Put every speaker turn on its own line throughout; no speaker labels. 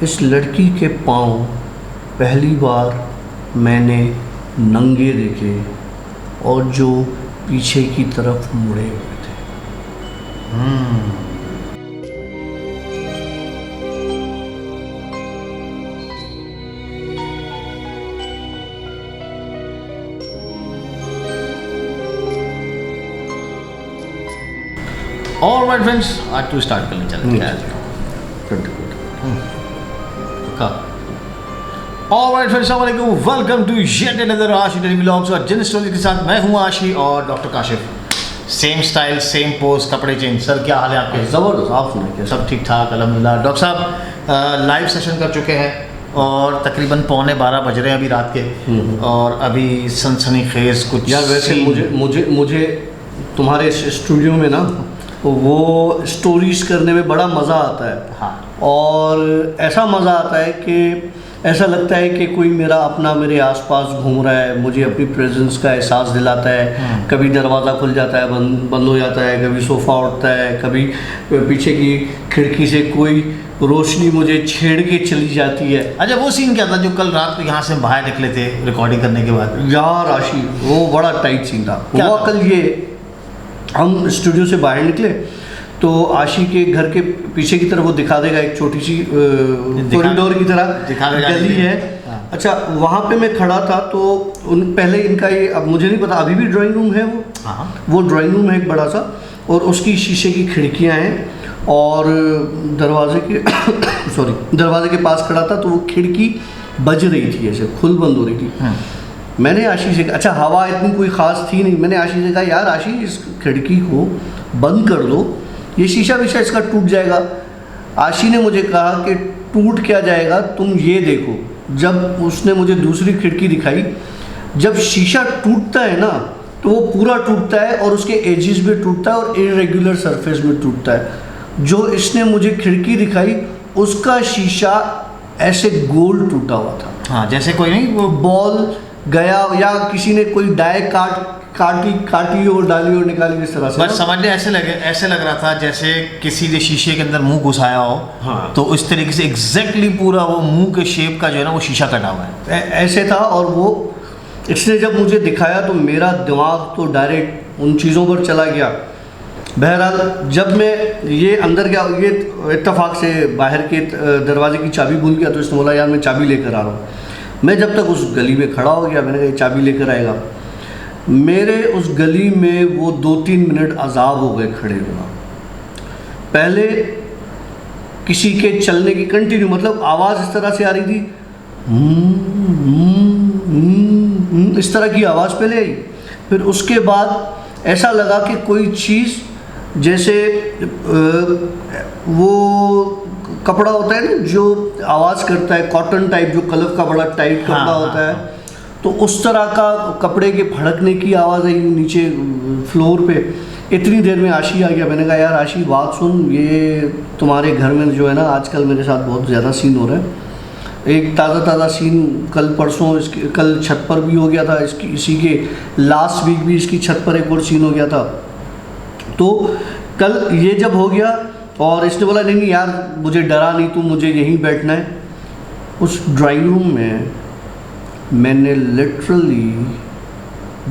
इस लड़की के पाँव पहली बार मैंने नंगे देखे और जो पीछे की तरफ मुड़े हुए थे।
और माय फ्रेंड्स, आज टू स्टार्ट करना चलेंगे ऑलराइट फ्रेंड्स, अस्सलाम वालेकुम, वेलकम टू येट अनदर आशी डेली व्लॉग्स। और जिन स्टोरी के साथ मैं हूँ आशी और doctor Kashif. Same style, same pose, कपड़े चेंज। सर क्या हाल है आपके?
ज़बरदस्त, आप सुनाइए।
सब ठीक ठाक अल्हम्दुलिल्लाह। डॉक्टर साहब लाइव सेशन कर चुके हैं और तकरीबन 11:15 बज रहे हैं अभी रात के। और अभी सनसनीखेज कुछ
यार वैसे मुझे तुम्हारे स्टूडियो में ना वो स्टोरीज करने में बड़ा मज़ा आता है।
हाँ।
और ऐसा मज़ा आता है कि ऐसा लगता है कि कोई मेरा अपना मेरे आसपास घूम रहा है, मुझे अपनी प्रेजेंस का एहसास दिलाता है। कभी दरवाज़ा खुल जाता है, बंद हो जाता है, कभी सोफ़ा उठता है, कभी पीछे की खिड़की से कोई रोशनी मुझे छेड़ के चली जाती है।
अच्छा, वो सीन क्या था जो कल रात को यहाँ से बाहर निकले थे रिकॉर्डिंग करने के बाद?
यार आशी, वो बड़ा टाइट सीन था। हुआ कल ये, हम स्टूडियो से बाहर निकले तो आशी के घर के पीछे की तरफ वो दिखा देगा एक छोटी सी कॉरिडोर की तरह गली है।
हाँ।
अच्छा, वहाँ पे मैं खड़ा था तो पहले इनका ये, अब मुझे नहीं पता अभी भी ड्राइंग रूम है वो।
हाँ।
वो ड्राइंग रूम है एक बड़ा सा, और उसकी शीशे की खिड़कियाँ हैं और दरवाजे के पास खड़ा था तो वो खिड़की बज रही थी, ऐसे खुल बंद हो रही थी। मैंने आशी से, अच्छा हवा इतनी कोई ख़ास थी नहीं, मैंने आशी से कहा यार आशी, इस खिड़की को बंद कर दो, ये शीशा विशा इसका टूट जाएगा। आशी ने मुझे कहा कि टूट क्या जाएगा, तुम ये देखो। जब उसने मुझे दूसरी खिड़की दिखाई, जब शीशा टूटता है ना तो वो पूरा टूटता है और उसके एजेस भी टूटता है और इरेगुलर सरफेस में टूटता है। जो इसने मुझे खिड़की दिखाई उसका शीशा ऐसे गोल टूटा हुआ था।
हाँ, जैसे कोई नहीं वो
बॉल गया या किसी ने कोई डाई काटी और डाली और निकाली, इस तरह से।
बस समझ ले, ऐसे लग रहा था जैसे किसी ने शीशे के अंदर मुंह घुसाया हो।
हाँ।
तो इस तरीके से एग्जैक्टली पूरा वो मुंह के शेप का जो है ना वो शीशा कटा हुआ है।
ऐसे था। और वो इसने जब मुझे दिखाया तो मेरा दिमाग तो डायरेक्ट उन चीज़ों पर चला गया। बहरहाल जब मैं ये अंदर गया, ये इत्तेफाक से बाहर के दरवाजे की चाबी भूल गया तो इसने बोला यार मैं चाबी लेकर आ रहा हूँ। मैं जब तक उस गली में खड़ा हो गया, मैंने कहा चाबी लेकर आएगा। मेरे उस गली में वो 2-3 मिनट अजाब हो गए खड़े होना। पहले किसी के चलने की कंटिन्यू, मतलब आवाज़ इस तरह से आ रही थी, इस तरह की आवाज़ पहले आई। फिर उसके बाद ऐसा लगा कि कोई चीज़, जैसे वो कपड़ा होता है ना जो आवाज़ करता है, कॉटन टाइप, जो कलर का बड़ा टाइट कपड़ा होता है, तो उस तरह का कपड़े के फड़कने की आवाज़ आई नीचे फ्लोर पे। इतनी देर में आशी आ गया। मैंने कहा यार आशी बात सुन, ये तुम्हारे घर में जो है ना आजकल मेरे साथ बहुत ज़्यादा सीन हो रहा है। एक ताज़ा सीन कल परसों कल छत पर भी हो गया था, इसी के लास्ट वीक भी इसकी छत पर एक और सीन हो गया था। तो कल ये जब हो गया और इसने बोला नहीं यार मुझे डरा नहीं, तुम मुझे यहीं बैठना है। उस ड्राइंग रूम में मैंने लिटरली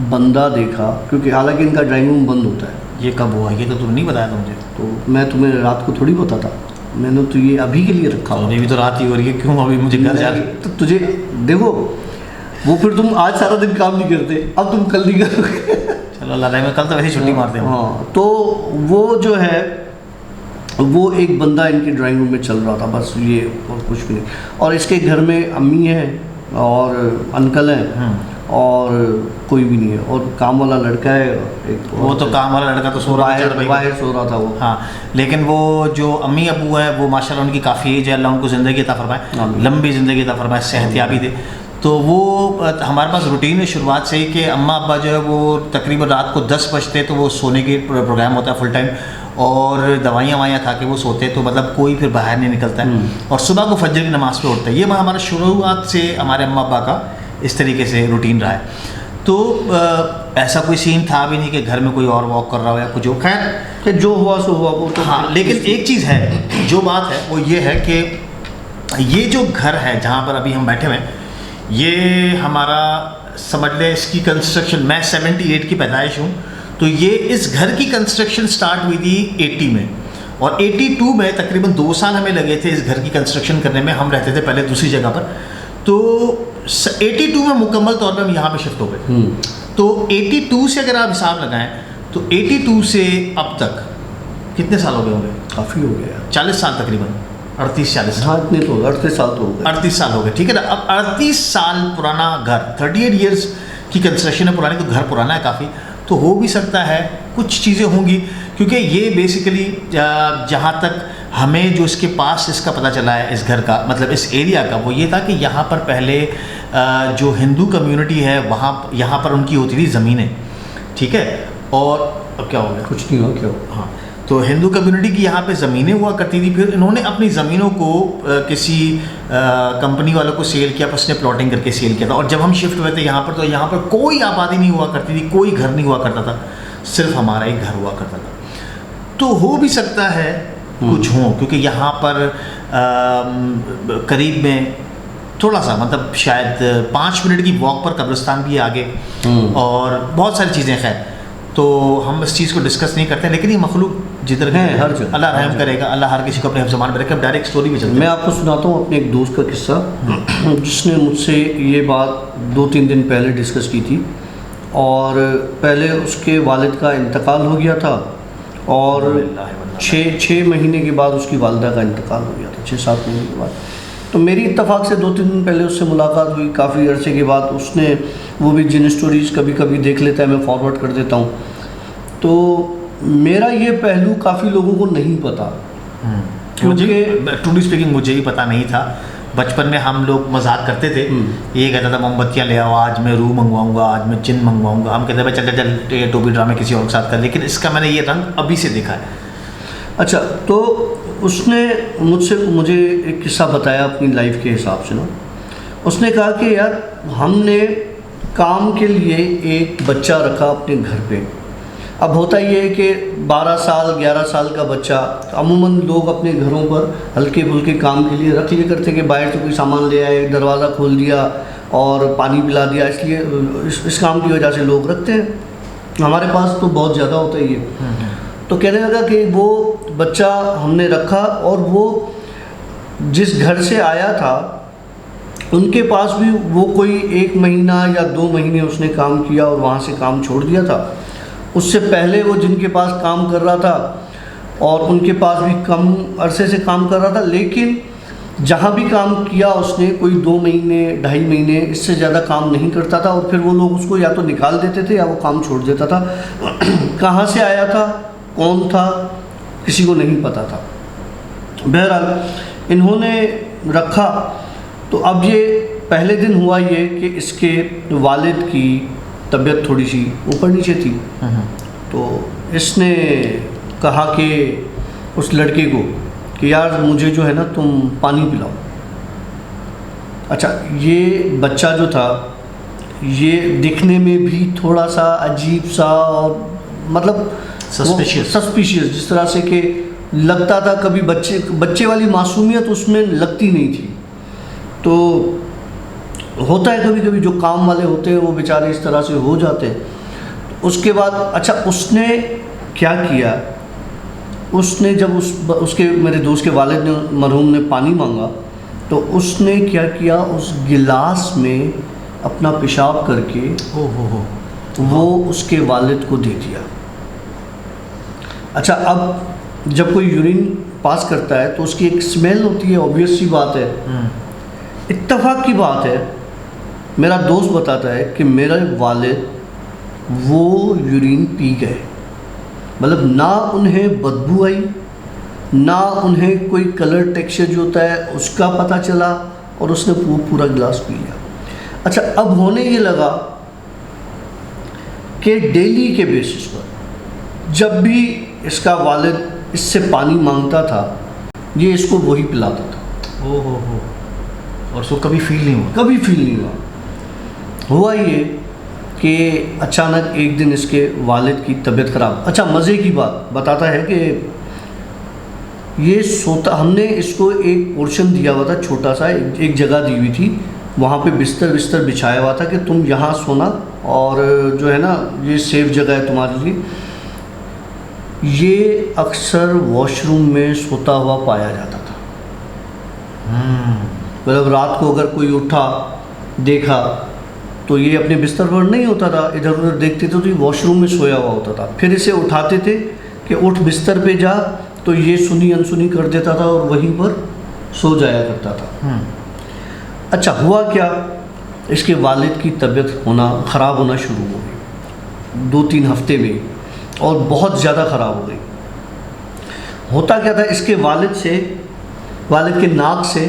बंदा देखा, क्योंकि हालांकि इनका ड्राइंग रूम बंद होता है।
ये कब हुआ? ये तो तुमने नहीं बताया था मुझे।
तो मैं तुम्हें रात को थोड़ी बताता, मैंने तो ये अभी के लिए रखा।
अभी भी तो रात ही हो रही है, क्यों अभी मुझे घर जा?
तो तुझे देखो, वो फिर तुम आज सारा दिन काम नहीं करते, अब तुम कल नहीं करोगे।
चलो अल्लाह में, कल तो वैसे छुट्टी मारते हैं।
हाँ, तो वो जो है वो एक बंदा इनकी ड्राइंग रूम में चल रहा था, बस ये और कुछ भी नहीं। और इसके घर में अम्मी है और अंकल हैं और कोई भी नहीं है, और काम वाला लड़का है एक।
वो तो काम वाला लड़का तो सो रहा है,
बाहर सो रहा था वो।
हाँ, लेकिन वो जो अम्मी अबू है वो माशाल्लाह उनकी काफ़ी एज है, अल्लाह उनको ज़िंदगी अता फरमाए, लंबी ज़िंदगी अता फरमाए, सेहतयाबी दे। तो वो हमारे पास रूटीन है शुरुआत से ही कि अम्मा अब्बा जो है वो तकरीबन रात को 10 बजते तो वो सोने के प्रोग्राम होता है फुल टाइम, और दवाइयाँ खा के वो सोते, तो मतलब कोई फिर बाहर नहीं निकलता है, और सुबह को फजर की नमाज़ पे उठता है। ये हमारा शुरुआत से हमारे अम्मा अब्बा का इस तरीके से रूटीन रहा है। तो ऐसा कोई सीन था भी नहीं कि घर में कोई और वॉक कर रहा हो या कुछ हो। खैर
जो हुआ सो हुआ वो तो।
हाँ, लेकिन एक चीज़ है, जो बात है वो ये है कि ये जो घर है जहाँ पर अभी हम बैठे हुए हैं, ये हमारा समझ लें इसकी कंस्ट्रक्शन, मैं 78 की पैदाइश हूँ, तो ये इस घर की कंस्ट्रक्शन स्टार्ट हुई थी 80 में, और 82 में तकरीबन 2 साल हमें लगे थे इस घर की कंस्ट्रक्शन करने में। हम रहते थे पहले दूसरी जगह पर, तो 82 में मुकम्मल तौर पर हम यहाँ पे शिफ्ट हो गए। तो 82 से अगर आप हिसाब लगाएं तो 82 से अब तक कितने साल हो गए होंगे?
काफ़ी हो गया,
40 साल तकरीबन, 38-40 साल।
हाँ, इतने तो 38 साल तो हो गए।
38 साल हो गए, ठीक है ना। अब 38 साल पुराना घर, 38 ईयर्स की कंस्ट्रक्शन है पुरानी, तो घर पुराना है काफ़ी, तो हो भी सकता है कुछ चीज़ें होंगी, क्योंकि ये बेसिकली जहाँ तक हमें जो इसके पास इसका पता चला है इस घर का, मतलब इस एरिया का, वो ये था कि यहाँ पर पहले जो हिंदू कम्युनिटी है वहाँ यहाँ पर उनकी होती थी ज़मीनें, ठीक है। और अब क्या हो गया?
कुछ नहीं हो, क्या हो?
हाँ, तो हिंदू कम्युनिटी की यहाँ पे ज़मीनें हुआ करती थी, फिर इन्होंने अपनी ज़मीनों को किसी कंपनी वालों को सेल किया, उसने प्लॉटिंग करके सेल किया था। और जब हम शिफ्ट हुए थे यहाँ पर, तो यहाँ पर कोई आबादी नहीं हुआ करती थी, कोई घर नहीं हुआ करता था, सिर्फ हमारा ही घर हुआ करता था। तो हो भी सकता है कुछ हो, क्योंकि यहाँ पर करीब में थोड़ा सा, मतलब शायद 5 मिनट की वॉक पर कब्रिस्तान भी है आगे, और बहुत सारी चीज़ें। खैर, तो हम इस चीज़ को डिस्कस नहीं करते हैं, लेकिन ये मखलूक जिधर
है हर जगह,
अल्लाह रहम करेगा, अल्लाह हर किसी को अपने ज़बान पर रखे। अब डायरेक्ट स्टोरी में चलते हैं।
मैं आपको सुनाता हूँ अपने एक दोस्त का किस्सा, जिसने मुझसे ये बात 2-3 दिन पहले डिस्कस की थी। और पहले उसके वालिद का इंतकाल हो गया था, और 6 महीने के बाद उसकी वालिदा का इंतकाल हो गया था, 6-7 महीने के बाद। तो मेरी इत्तफाक से 2-3 दिन पहले उससे मुलाकात हुई, काफ़ी अरसे के बाद। उसने, वो भी जिन स्टोरीज़ कभी कभी देख लेता है, मैं फॉरवर्ड कर देता हूँ। तो मेरा ये पहलू काफ़ी लोगों को नहीं पता,
क्योंकि टू बी स्पीकिंग मुझे ही पता नहीं था। बचपन में हम लोग मजाक करते थे, ये कहता था मोमबत्तियाँ ले आओ, आज मैं रूह मंगवाऊंगा, आज मैं चिन मंगवाऊंगा। हम कहते हैं चल चल ये टोपी ड्रामे किसी और के साथ कर, लेकिन इसका मैंने ये रंग अभी से देखा है।
अच्छा, तो उसने मुझे एक किस्सा बताया अपनी लाइफ के हिसाब से ना। उसने कहा कि यार, हमने काम के लिए एक बच्चा रखा अपने घर पे। अब होता ये है कि 12 साल 11 साल का बच्चा, अमूमन लोग अपने घरों पर हल्के फुल्के काम के लिए रख लिया करते कि बाहर से कोई सामान ले आए, दरवाज़ा खोल दिया और पानी पिला दिया, इसलिए इस काम की वजह से लोग रखते हैं। हमारे पास तो बहुत ज़्यादा होता है ये। तो कहने लगा कि वो बच्चा हमने रखा, और वो जिस घर से आया था उनके पास भी वो कोई 1 महीना या 2 महीने उसने काम किया और वहाँ से काम छोड़ दिया था। उससे पहले वो जिनके पास काम कर रहा था, और उनके पास भी कम अरसे से काम कर रहा था, लेकिन जहाँ भी काम किया उसने कोई 2 महीने 2.5 महीने, इससे ज़्यादा काम नहीं करता था। और फिर वो लोग उसको या तो निकाल देते थे या वो काम छोड़ देता था। कहाँ से आया था, कौन था, किसी को नहीं पता था। बहरहाल इन्होंने रखा। तो अब ये पहले दिन हुआ ये कि इसके वालिद की तबीयत थोड़ी सी ऊपर नीचे थी। तो इसने कहा कि उस लड़के को कि यार मुझे जो है ना तुम पानी पिलाओ। अच्छा, ये बच्चा जो था ये दिखने में भी थोड़ा सा अजीब सा, और मतलब सस्पिशियस, जिस तरह से कि लगता था कभी बच्चे वाली मासूमियत उसमें लगती नहीं थी। तो होता है कभी कभी जो काम वाले होते हैं वो बेचारे इस तरह से हो जाते हैं। उसके बाद अच्छा, उसने क्या किया, उसने जब उसके मेरे दोस्त के वालिद ने, मरहूम ने पानी मांगा, तो उसने क्या किया, उस गिलास में अपना पेशाब करके वो उसके वालिद को दे दिया। अच्छा, अब जब कोई यूरिन पास करता है तो उसकी एक स्मेल होती है, ऑब्वियस सी बात है। इत्तेफाक की बात है, मेरा दोस्त बताता है कि मेरा वालिद वो यूरिन पी गए। मतलब ना उन्हें बदबू आई, ना उन्हें कोई कलर टेक्सचर जो होता है उसका पता चला, और उसने पूरा गिलास पी लिया। अच्छा, अब होने ये लगा कि डेली के बेसिस पर जब भी इसका वालिद इससे पानी मांगता था, ये इसको वही पिलाता था।
और उसको कभी फील नहीं हुआ?
कभी फील नहीं हुआ। हुआ ये कि अचानक एक दिन इसके वालिद की तबीयत ख़राब। अच्छा, मज़े की बात बताता है कि ये सोता, हमने इसको एक पोर्शन दिया हुआ था छोटा सा, एक जगह दी हुई थी, वहाँ पे बिस्तर बिछाया हुआ था कि तुम यहाँ सोना, और जो है ना ये सेफ जगह है तुम्हारे लिए। ये अक्सर वॉशरूम में सोता हुआ पाया जाता था। मतलब रात को अगर कोई उठा देखा तो ये अपने बिस्तर पर नहीं होता था, इधर उधर देखते थे तो ये वॉशरूम में सोया हुआ होता था। फिर इसे उठाते थे कि उठ बिस्तर पे जा, तो ये सुनी अनसुनी कर देता था और वहीं पर सो जाया करता था। अच्छा, हुआ क्या, इसके वालिद की तबीयत ख़राब होना शुरू हो गई 2-3 हफ्ते में, और बहुत ज़्यादा ख़राब हो गई। होता क्या था, इसके वालिद के नाक से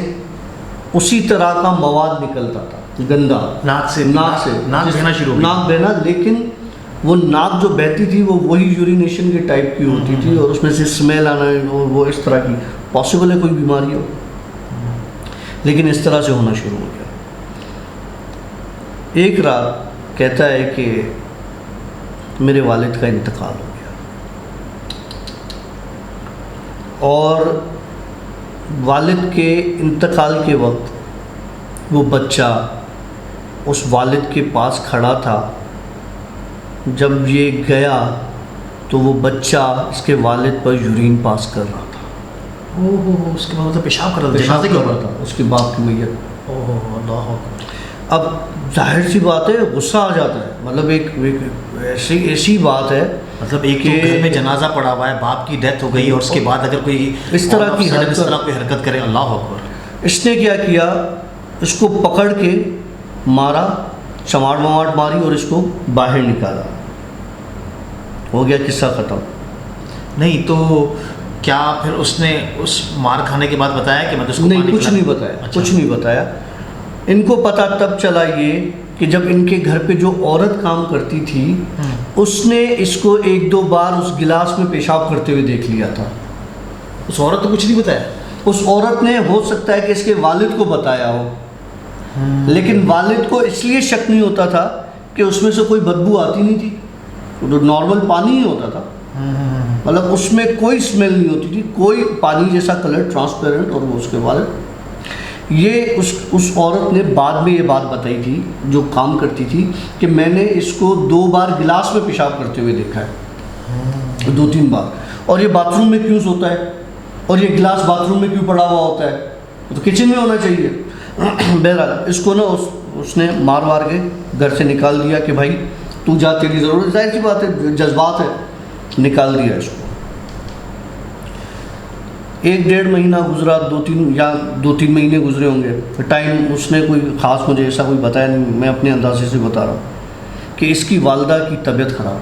उसी तरह का मवाद निकलता था, गंदा, नाक
बहना शुरू हो गई।
नाक बहना, लेकिन वो नाक जो बहती थी वो वही यूरिनेशन के टाइप की होती थी, और उसमें से स्मेल आना, और वो इस तरह की। पॉसिबल है कोई बीमारी हो, लेकिन इस तरह से होना शुरू हो गया। एक रात कहता है कि मेरे वालिद का इंतकाल हो गया, और वालिद के इंतकाल के वक्त वो बच्चा उस वालिद के पास खड़ा था। जब ये गया तो वो बच्चा इसके वालिद पर यूरिन पास कर रहा था।
ओहो, उसके बाद मतलब पेशाब कर
रहा था उसके बाप की मैयत।
ओहो, अल्लाह।
अब जाहिर सी बात है, गुस्सा आ जाता है। मतलब एक ऐसी बात है,
मतलब एक तो घर में जनाजा पड़ा हुआ है, बाप की डेथ हो गई, और उसके बाद अगर कोई
इस तरह की
हरकत करे, अल्लाह अकबर।
इसने क्या किया, इसको पकड़ के मारा, चमाट ममाट मारी और इसको बाहर निकाला। हो गया किस्सा ख़त्म।
नहीं तो क्या फिर उसने उस मार खाने के बाद बताया कि मतलब
नहीं, कुछ नहीं बताया। अच्छा। कुछ नहीं बताया। इनको पता तब चला ये कि जब इनके घर पे जो औरत काम करती थी उसने इसको 1-2 बार उस गिलास में पेशाब करते हुए देख लिया था।
उस औरत तो कुछ नहीं बताया।
उस औरत ने हो सकता है कि इसके वालिद को बताया हो, लेकिन वालिद को इसलिए शक नहीं होता था कि उसमें से कोई बदबू आती नहीं थी, तो नॉर्मल पानी ही होता था। मतलब उसमें कोई स्मेल नहीं होती थी, कोई पानी जैसा कलर, ट्रांसपेरेंट। और वो उसके वालिद, ये उस औरत ने बाद में ये बात बताई थी जो काम करती थी कि मैंने इसको 2 बार गिलास में पेशाब करते हुए देखा है, 2-3 बार। और ये बाथरूम में क्यों सोता है, और ये गिलास बाथरूम में क्यों पड़ा हुआ होता है, तो किचन में होना चाहिए। बहरहाल इसको ना उसने मार वार के घर से निकाल दिया कि भाई तू जा, तेरी ज़रूरत, जाहिर सी बात है, जज्बात है, निकाल दिया इसको। 1-1.5 महीना गुजरा, 2-3 महीने गुजरे होंगे। टाइम उसने कोई ख़ास मुझे ऐसा कोई बताया नहीं, मैं अपने अंदाजे से बता रहा हूँ कि इसकी वालदा की तबीयत ख़राब।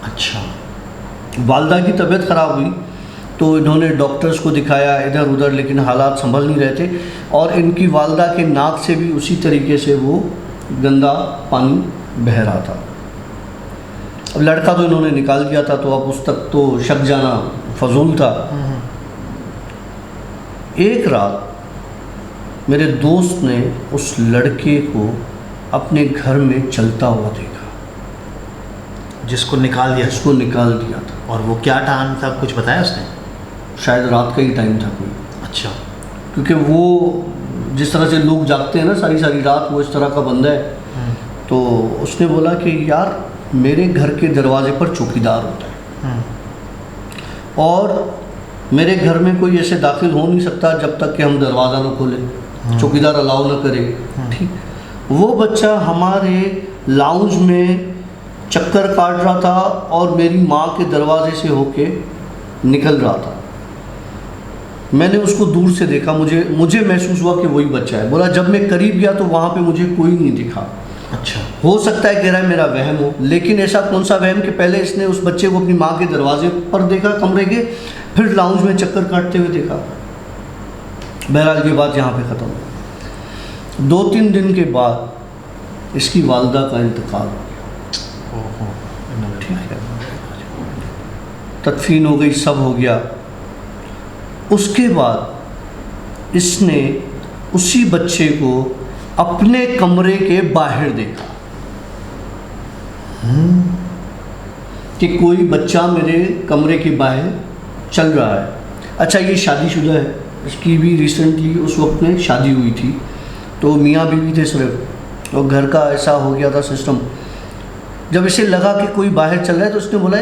अच्छा,
वालदा की तबीयत ख़राब हुई तो इन्होंने डॉक्टर्स को दिखाया इधर उधर, लेकिन हालात संभल नहीं रहे थे, और इनकी वालदा के नाक से भी उसी तरीके से वो गंदा पानी बह रहा था। अब लड़का तो इन्होंने निकाल दिया था, तो अब उस तक तो शक जाना फजूल था। एक रात मेरे दोस्त ने उस लड़के को अपने घर में चलता हुआ देखा,
जिसको निकाल दिया
था।
और वो क्या टाइम था, कुछ बताया उसने?
शायद रात का ही टाइम था कोई।
अच्छा,
क्योंकि वो जिस तरह से लोग जागते हैं ना सारी रात, वो इस तरह का बंदा है। तो उसने बोला कि यार मेरे घर के दरवाजे पर चौकीदार होता है, और मेरे घर में कोई ऐसे दाखिल हो नहीं सकता जब तक कि हम दरवाज़ा ना खोलें, चौकीदार अलाउ ना करे। ठीक, वो बच्चा हमारे लाउंज में चक्कर काट रहा था और मेरी माँ के दरवाजे से होके निकल रहा था। मैंने उसको दूर से देखा, मुझे महसूस हुआ कि वही बच्चा है। बोला जब मैं करीब गया तो वहाँ पे मुझे कोई नहीं दिखा।
अच्छा,
हो सकता है कह रहा है मेरा वहम हो, लेकिन ऐसा कौन सा वहम कि पहले इसने उस बच्चे को अपनी माँ के दरवाजे पर देखा कमरे के, फिर लाउंज में चक्कर काटते हुए देखा। बहरहाल ये बात यहाँ पे ख़त्म। 2-3 दिन के बाद इसकी वालदा का इंतकाल हो गया। ठीक है, तदफीन हो गई, सब हो गया। उसके बाद इसने उसी बच्चे को अपने कमरे के बाहर देखा कि कोई बच्चा मेरे कमरे के बाहर चल रहा है। अच्छा ये शादीशुदा है, इसकी भी रिसेंटली उस वक्त में शादी हुई थी, तो मियाँ बीवी थे सिर्फ, और घर का ऐसा हो गया था सिस्टम। जब इसे लगा कि कोई बाहर चल रहा है तो उसने बोला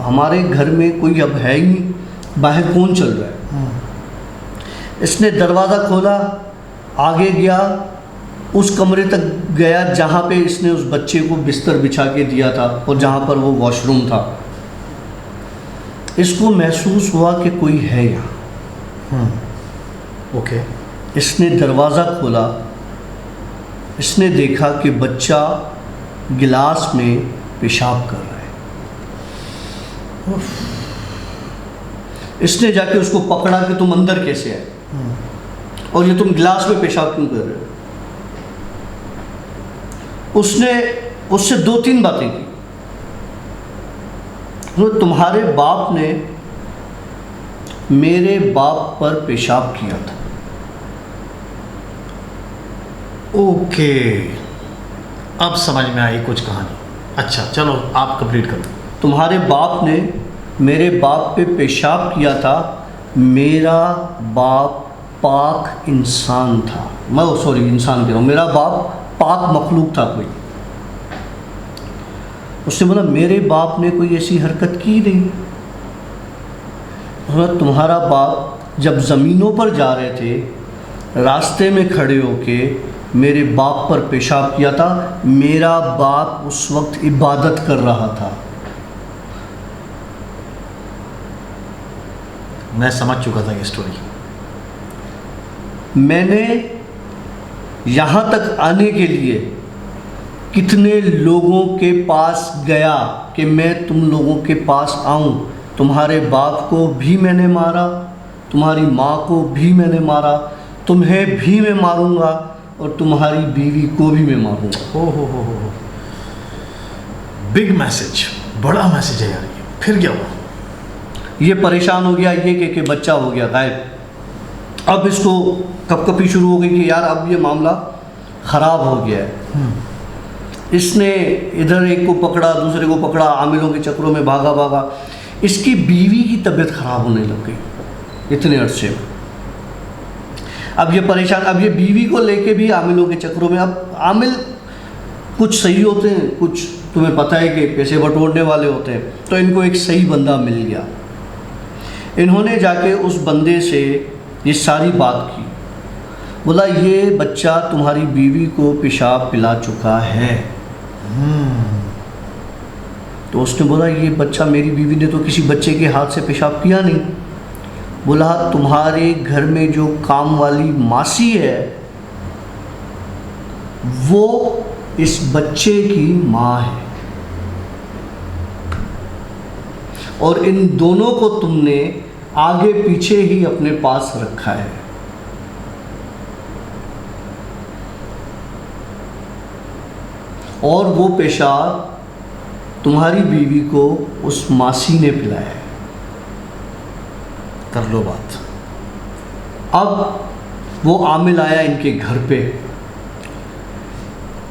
हमारे घर में कोई अब है ही नहीं, बाहर कौन चल रहा है। इसने दरवाज़ा खोला, आगे गया, उस कमरे तक गया जहाँ पे इसने उस बच्चे को बिस्तर बिछा के दिया था और जहाँ पर वो वॉशरूम था। इसको महसूस हुआ कि कोई है यहाँ।
ओके।
इसने दरवाज़ा खोला, इसने देखा कि बच्चा गिलास में पेशाब कर रहा है। इसने जाके उसको पकड़ा कि तुम अंदर कैसे आए और ये तुम गिलास में पेशाब क्यों कर रहे हो। उसने उससे 2-3 बातें की। तो तुम्हारे बाप ने मेरे बाप पर पेशाब किया था।
ओके, अब समझ में आई कुछ कहानी। अच्छा चलो आप कंप्लीट करो।
तुम्हारे बाप ने मेरे बाप पे पेशाब किया था। मेरा बाप पाक इंसान था, मैं सॉरी इंसान कह रहा हूँ, मेरा बाप पाक मखलूक था कोई। उसने बोला मेरे बाप ने कोई ऐसी हरकत की नहीं। तुम्हारा बाप जब ज़मीनों पर जा रहे थे, रास्ते में खड़े होके मेरे बाप पर पेशाब किया था। मेरा बाप उस वक्त इबादत कर रहा था।
मैं समझ चुका था ये स्टोरी।
मैंने यहाँ तक आने के लिए कितने लोगों के पास गया कि मैं तुम लोगों के पास आऊँ। तुम्हारे बाप को भी मैंने मारा, तुम्हारी माँ को भी मैंने मारा, तुम्हें भी मैं मारूंगा और तुम्हारी बीवी को भी मैं मारूंगा।
हो बिग मैसेज, बड़ा मैसेज है यार ये। फिर क्या हुआ?
ये परेशान हो गया, ये कि बच्चा हो गया गायब। अब इसको कपकपी शुरू हो गई कि यार अब ये मामला ख़राब हो गया है। इसने इधर एक को पकड़ा, दूसरे को पकड़ा, आमिलों के चक्रों में भागा। इसकी बीवी की तबीयत ख़राब होने लग गई इतने अरसे में। अब ये परेशान, अब ये बीवी को लेके भी आमिलों के चक्रों में। अब आमिल कुछ सही होते हैं, कुछ तुम्हें पता है कि पैसे बटोरने वाले होते हैं। तो इनको एक सही बंदा मिल गया। इन्होंने जाके उस बंदे से ये सारी बात की। बोला ये बच्चा तुम्हारी बीवी को पेशाब पिला चुका है। तो उसने बोला ये बच्चा, मेरी बीवी ने तो किसी बच्चे के हाथ से पेशाब किया नहीं। बोला तुम्हारे घर में जो काम वाली मासी है वो इस बच्चे की माँ है, और इन दोनों को तुमने आगे पीछे ही अपने पास रखा है। और वो पेशाब तुम्हारी बीवी को उस मासी ने पिलाया है।
कर लो बात।
अब वो आमिल आया इनके घर पे।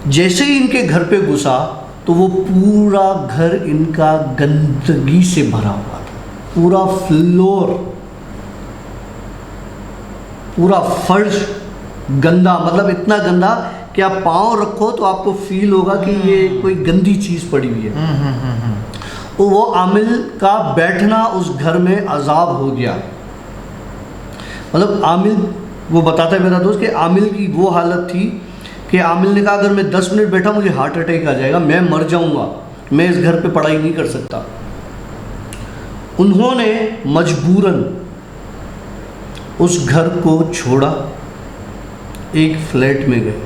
जैसे ही इनके घर पे घुसा तो वो पूरा घर इनका गंदगी से भरा हुआ था। पूरा फ्लोर, पूरा फर्श गंदा, मतलब इतना गंदा कि आप पाँव रखो तो आपको फील होगा कि ये कोई गंदी चीज़ पड़ी हुई है। तो वो आमिल का बैठना उस घर में अजाब हो गया। मतलब आमिल, वो बताता है मेरा दोस्त कि आमिल की वो हालत थी कि आमिल ने कहा अगर मैं 10 मिनट बैठा मुझे हार्ट अटैक आ जाएगा, मैं मर जाऊंगा, मैं इस घर पे पढ़ाई नहीं कर सकता। उन्होंने मजबूरन उस घर को छोड़ा, एक फ्लैट में गए।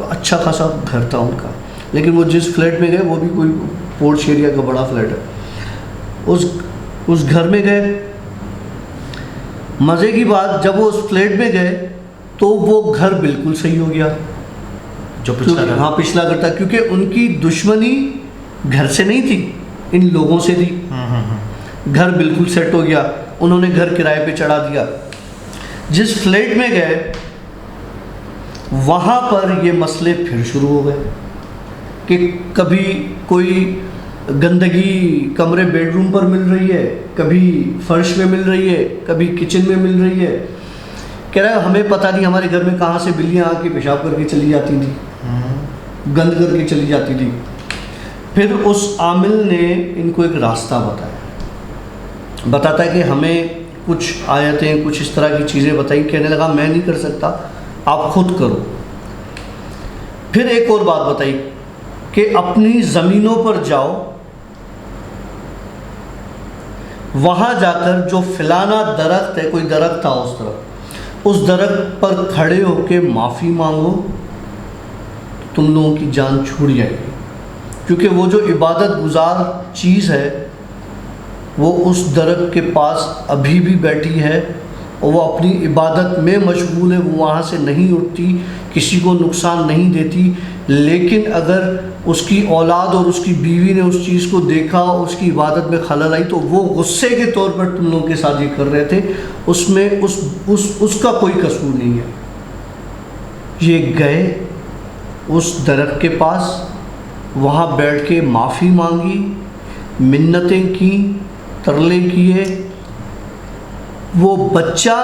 अच्छा खासा घर था उनका, लेकिन वो जिस फ्लैट में गए वो भी कोई पोर्च एरिया का बड़ा फ्लैट है। उस घर में गए। मज़े की बात, जब वो उस फ्लैट में गए तो वो घर बिल्कुल सही हो गया
जो पिछला घर।
हाँ, पिछला घर था, क्योंकि उनकी दुश्मनी घर से नहीं थी, इन लोगों से थी। घर बिल्कुल सेट हो गया। उन्होंने घर किराए पे चढ़ा दिया। जिस फ्लैट में गए वहाँ पर ये मसले फिर शुरू हो गए कि कभी कोई गंदगी कमरे बेडरूम पर मिल रही है, कभी फर्श में मिल रही है, कभी किचन में मिल रही है। कह रहा है हमें पता नहीं हमारे घर में कहाँ से बिल्लियाँ आके पेशाब करके चली जाती थी, गंद करके चली जाती थी। फिर उस आमिल ने इनको एक रास्ता बताता है कि हमें कुछ आयतें, कुछ इस तरह की चीज़ें बताई। कहने लगा मैं नहीं कर सकता, आप खुद करो। फिर एक और बात बताई कि अपनी ज़मीनों पर जाओ, वहाँ जाकर जो फिलाना दरख्त है, कोई दरख्त था उस तरफ, उस दरख्त पर खड़े होकर माफ़ी मांगो, तुम लोगों की जान छूट जाएगी। क्योंकि वो जो इबादत गुजार चीज़ है वो उस दरख्त के पास अभी भी बैठी है और वो अपनी इबादत में मशगूल है, वो वहाँ से नहीं उठती, किसी को नुकसान नहीं देती। लेकिन अगर उसकी औलाद और उसकी बीवी ने उस चीज़ को देखा, उसकी इबादत में खलल आई, तो वो गुस्से के तौर पर तुम लोगों के साथ ये कर रहे थे, उसमें उसका कोई कसूर नहीं है। ये गए उस दरख्त के पास, वहाँ बैठ के माफ़ी मांगी, मिन्नतें की, तरले किए। वो बच्चा,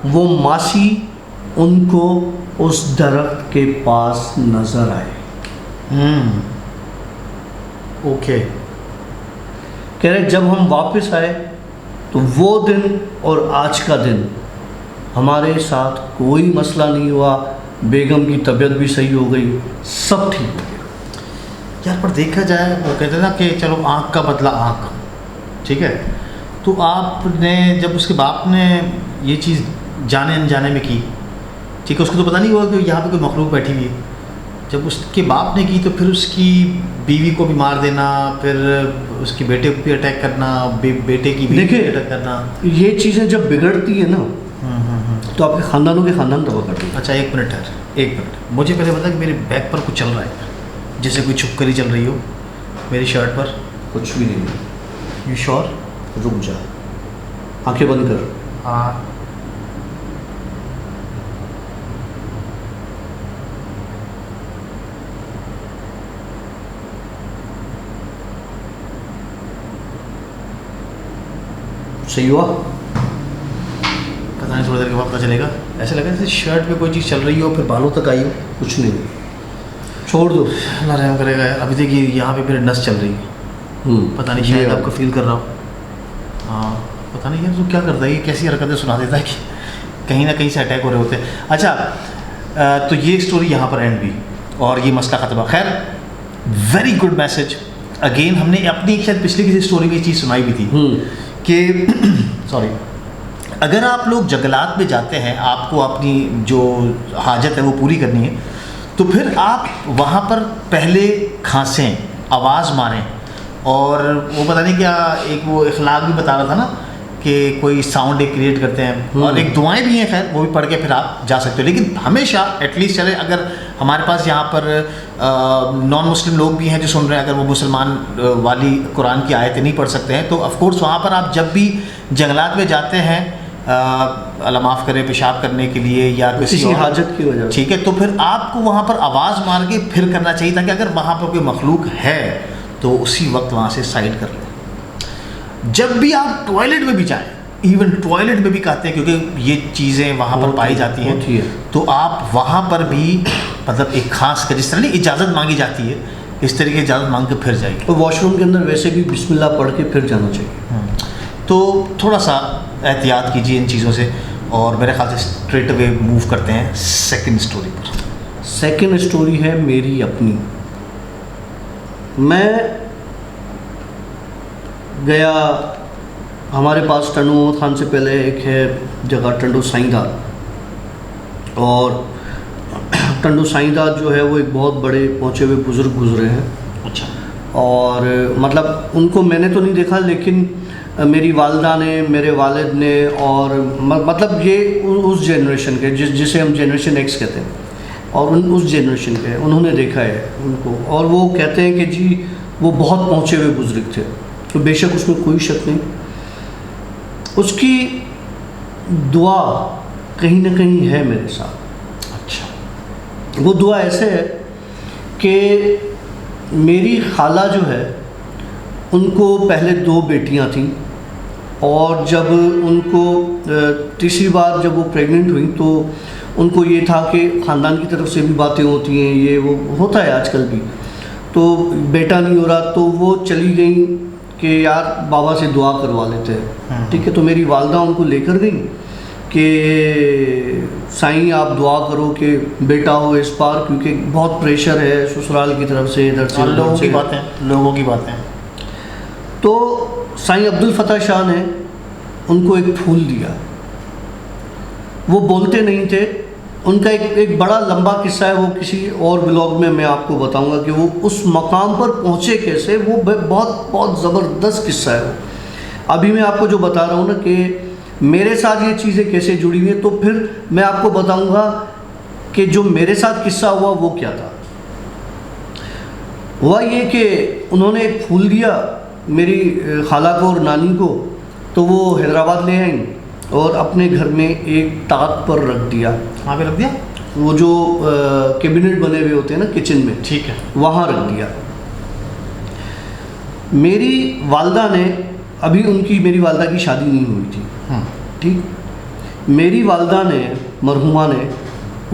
वो मासी उनको उस दरख्त के पास नज़र आए।
ओके।
कह रहे जब हम वापस आए तो वो दिन और आज का दिन हमारे साथ कोई मसला नहीं हुआ, बेगम की तबीयत भी सही हो गई, सब ठीक हो गया।
यार पर देखा जाए, वो कहते हैं ना कि चलो आँख का बदला आँख, ठीक है। तो आपने जब उसके बाप ने ये चीज़ जाने अनजाने में की, ठीक है, उसको तो पता नहीं हुआ कि यहाँ पे कोई मखलूक बैठी हुई है। जब उसके बाप ने की तो फिर उसकी बीवी को भी मार देना, फिर उसके बेटे को भी अटैक करना, बेटे की बीवी को अटैक करना,
ये चीज़ें जब बिगड़ती है ना तो आपके ख़ानदानों के ख़ानदान तबाह करती है।
अच्छा एक मिनट, मुझे पहले बता कि मेरे बैग पर कुछ चल रहा है, जैसे कोई छुपकरी चल रही हो मेरी शर्ट पर।
कुछ भी नहीं।
You sure?
रुक जा, आंखें बंद कर।
हाँ।
सही हुआ?
पता नहीं, थोड़ी देर के बाद पता चलेगा। ऐसे लगा जैसे शर्ट पे कोई चीज़ चल रही हो फिर बालों तक आई हो।
कुछ नहीं, छोड़ दो,
अल्लाह रहम करेगा यार। अभी देखिए यहाँ पे मेरे नस चल रही है, पता नहीं, शायद आपको फील कर रहा हूँ। हाँ पता नहीं यार तो क्या करता है, ये कैसी हरकतें सुना देता है कि कहीं ना कहीं से अटैक हो रहे होते हैं। अच्छा तो ये स्टोरी यहाँ पर एंड हुई और ये मसला ख़त्म हुआ। खैर वेरी गुड मैसेज। अगेन हमने अपनी शायद पिछली किसी स्टोरी में ये चीज़ सुनाई भी थी कि सॉरी, अगर आप लोग जंगलात में जाते हैं, आपको अपनी जो हाजत है वो पूरी करनी है, तो फिर आप वहाँ पर पहले खांसें, आवाज़ मारें, और वो पता नहीं क्या एक वो इखलाक भी बता रहा था ना कि कोई साउंड एक क्रिएट करते हैं, और एक दुआएं भी हैं, खैर वो भी पढ़ के फिर आप जा सकते हो। लेकिन हमेशा एटलीस्ट चले, अगर हमारे पास यहाँ पर नॉन मुस्लिम लोग भी हैं जो सुन रहे हैं, अगर वो मुसलमान वाली कुरान की आयतें नहीं पढ़ सकते हैं, तो ऑफकोर्स वहाँ पर आप जब भी जंगलात में जाते हैं अल्लाह माफ़ करे पेशाब करने के लिए या किसी
हाजत की वजह,
ठीक है, तो फिर आपको वहाँ पर आवाज़ मार के फिर करना चाहिए, ताकि अगर वहाँ पर कोई मखलूक है तो उसी वक्त वहाँ से साइड कर लें। जब भी आप टॉयलेट में भी जाएं, इवन टॉयलेट में भी कहते हैं, क्योंकि ये चीज़ें वहाँ पर पाई जाती हैं, तो आप वहाँ पर भी मतलब एक खास कर जिस तरह नहीं इजाज़त मांगी जाती है, इस तरीके इजाज़त मांग के फिर जाइए।
तो वॉशरूम के अंदर वैसे भी बिस्मिल्लाह पढ़ के फिर जाना चाहिए।
तो थोड़ा सा एहतियात कीजिए इन चीज़ों से, और मेरे ख्याल से स्ट्रेट अवे मूव करते हैं सेकंड स्टोरी पर।
सेकंड स्टोरी है मेरी अपनी। मैं गया, हमारे पास टंडू मोहम्मद खान से पहले एक है जगह टंडू साईंदार, और टंडू साईंदार जो है वो एक बहुत बड़े पहुँचे हुए बुज़ुर्ग गुजरे हैं।
अच्छा।
और मतलब उनको मैंने तो नहीं देखा, लेकिन मेरी वालदा ने, मेरे वालिद ने, और मतलब ये उस जनरेशन के जिसे हम जनरेशन एक्स कहते हैं, और उस जनरेशन के उन्होंने देखा है उनको, और वो कहते हैं कि जी वो बहुत पहुँचे हुए बुजुर्ग थे। तो बेशक उसमें कोई शक नहीं, उसकी दुआ कहीं ना कहीं है मेरे साथ।
अच्छा।
वो दुआ ऐसे है कि मेरी खाला जो है उनको पहले 2 बेटियां थीं, और जब उनको तीसरी बार जब वो प्रेग्नेंट हुई तो उनको ये था कि ख़ानदान की तरफ से भी बातें होती हैं, ये वो होता है आजकल भी, तो बेटा नहीं हो रहा, तो वो चली गई कि यार बाबा से दुआ करवा लेते हैं। ठीक है, तो मेरी वालदा उनको लेकर गई कि साईं आप दुआ करो कि बेटा हो इस बार, क्योंकि बहुत प्रेशर है ससुराल की तरफ से, इधर से
लोगों की बातें।
तो साईं अब्दुल फतह शाह ने उनको एक फूल दिया। वो बोलते नहीं थे, उनका एक बड़ा लंबा किस्सा है, वो किसी और ब्लॉग में मैं आपको बताऊंगा कि वो उस मकाम पर पहुँचे कैसे, वो बहुत बहुत ज़बरदस्त किस्सा है वो। अभी मैं आपको जो बता रहा हूँ ना कि मेरे साथ ये चीज़ें कैसे जुड़ी हुई हैं, तो फिर मैं आपको बताऊंगा कि जो मेरे साथ किस्सा हुआ वो क्या था। हुआ ये कि उन्होंने एक फूल दिया मेरी खाला को और नानी को, तो वो हैदराबाद ले आई और अपने घर में एक ताक पर रख दिया।
वहाँ पे रख दिया?
वो जो कैबिनेट बने हुए होते हैं ना किचन में,
ठीक है,
वहाँ रख दिया। मेरी वालदा ने, अभी मेरी वालदा की शादी नहीं हुई थी, ठीक, मेरी वालदा ने, मरहुमा ने,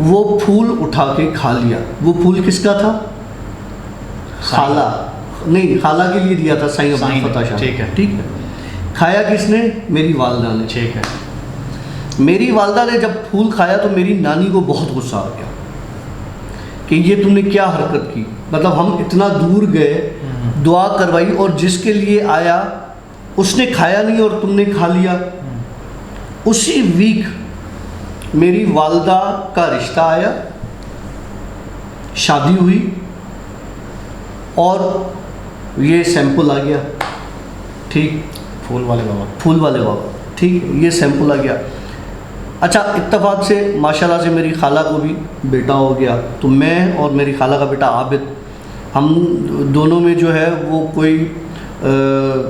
वो फूल उठा के खा लिया। वो फूल किसका था? खाला, नहीं, खाला के लिए दिया था साईं अब्दुल फतह शाह।
ठीक है,
ठीक है। खाया किसने? मेरी वालदा ने।
ठीक है।
मेरी वालदा ने जब फूल खाया तो मेरी नानी को बहुत गुस्सा आ गया कि ये तुमने क्या हरकत की, मतलब हम इतना दूर गए, दुआ करवाई, और जिसके लिए आया उसने खाया नहीं और तुमने खा लिया। उसी वीक मेरी वालदा का रिश्ता आया, शादी हुई, और ये सैंपल आ गया। ठीक,
फूल वाले बाबा,
ठीक, ये सैंपल आ गया। अच्छा, इत्तेफाक से माशाल्लाह से मेरी खाला को भी बेटा हो गया, तो मैं और मेरी खाला का बेटा आबिद, हम दोनों में जो है वो कोई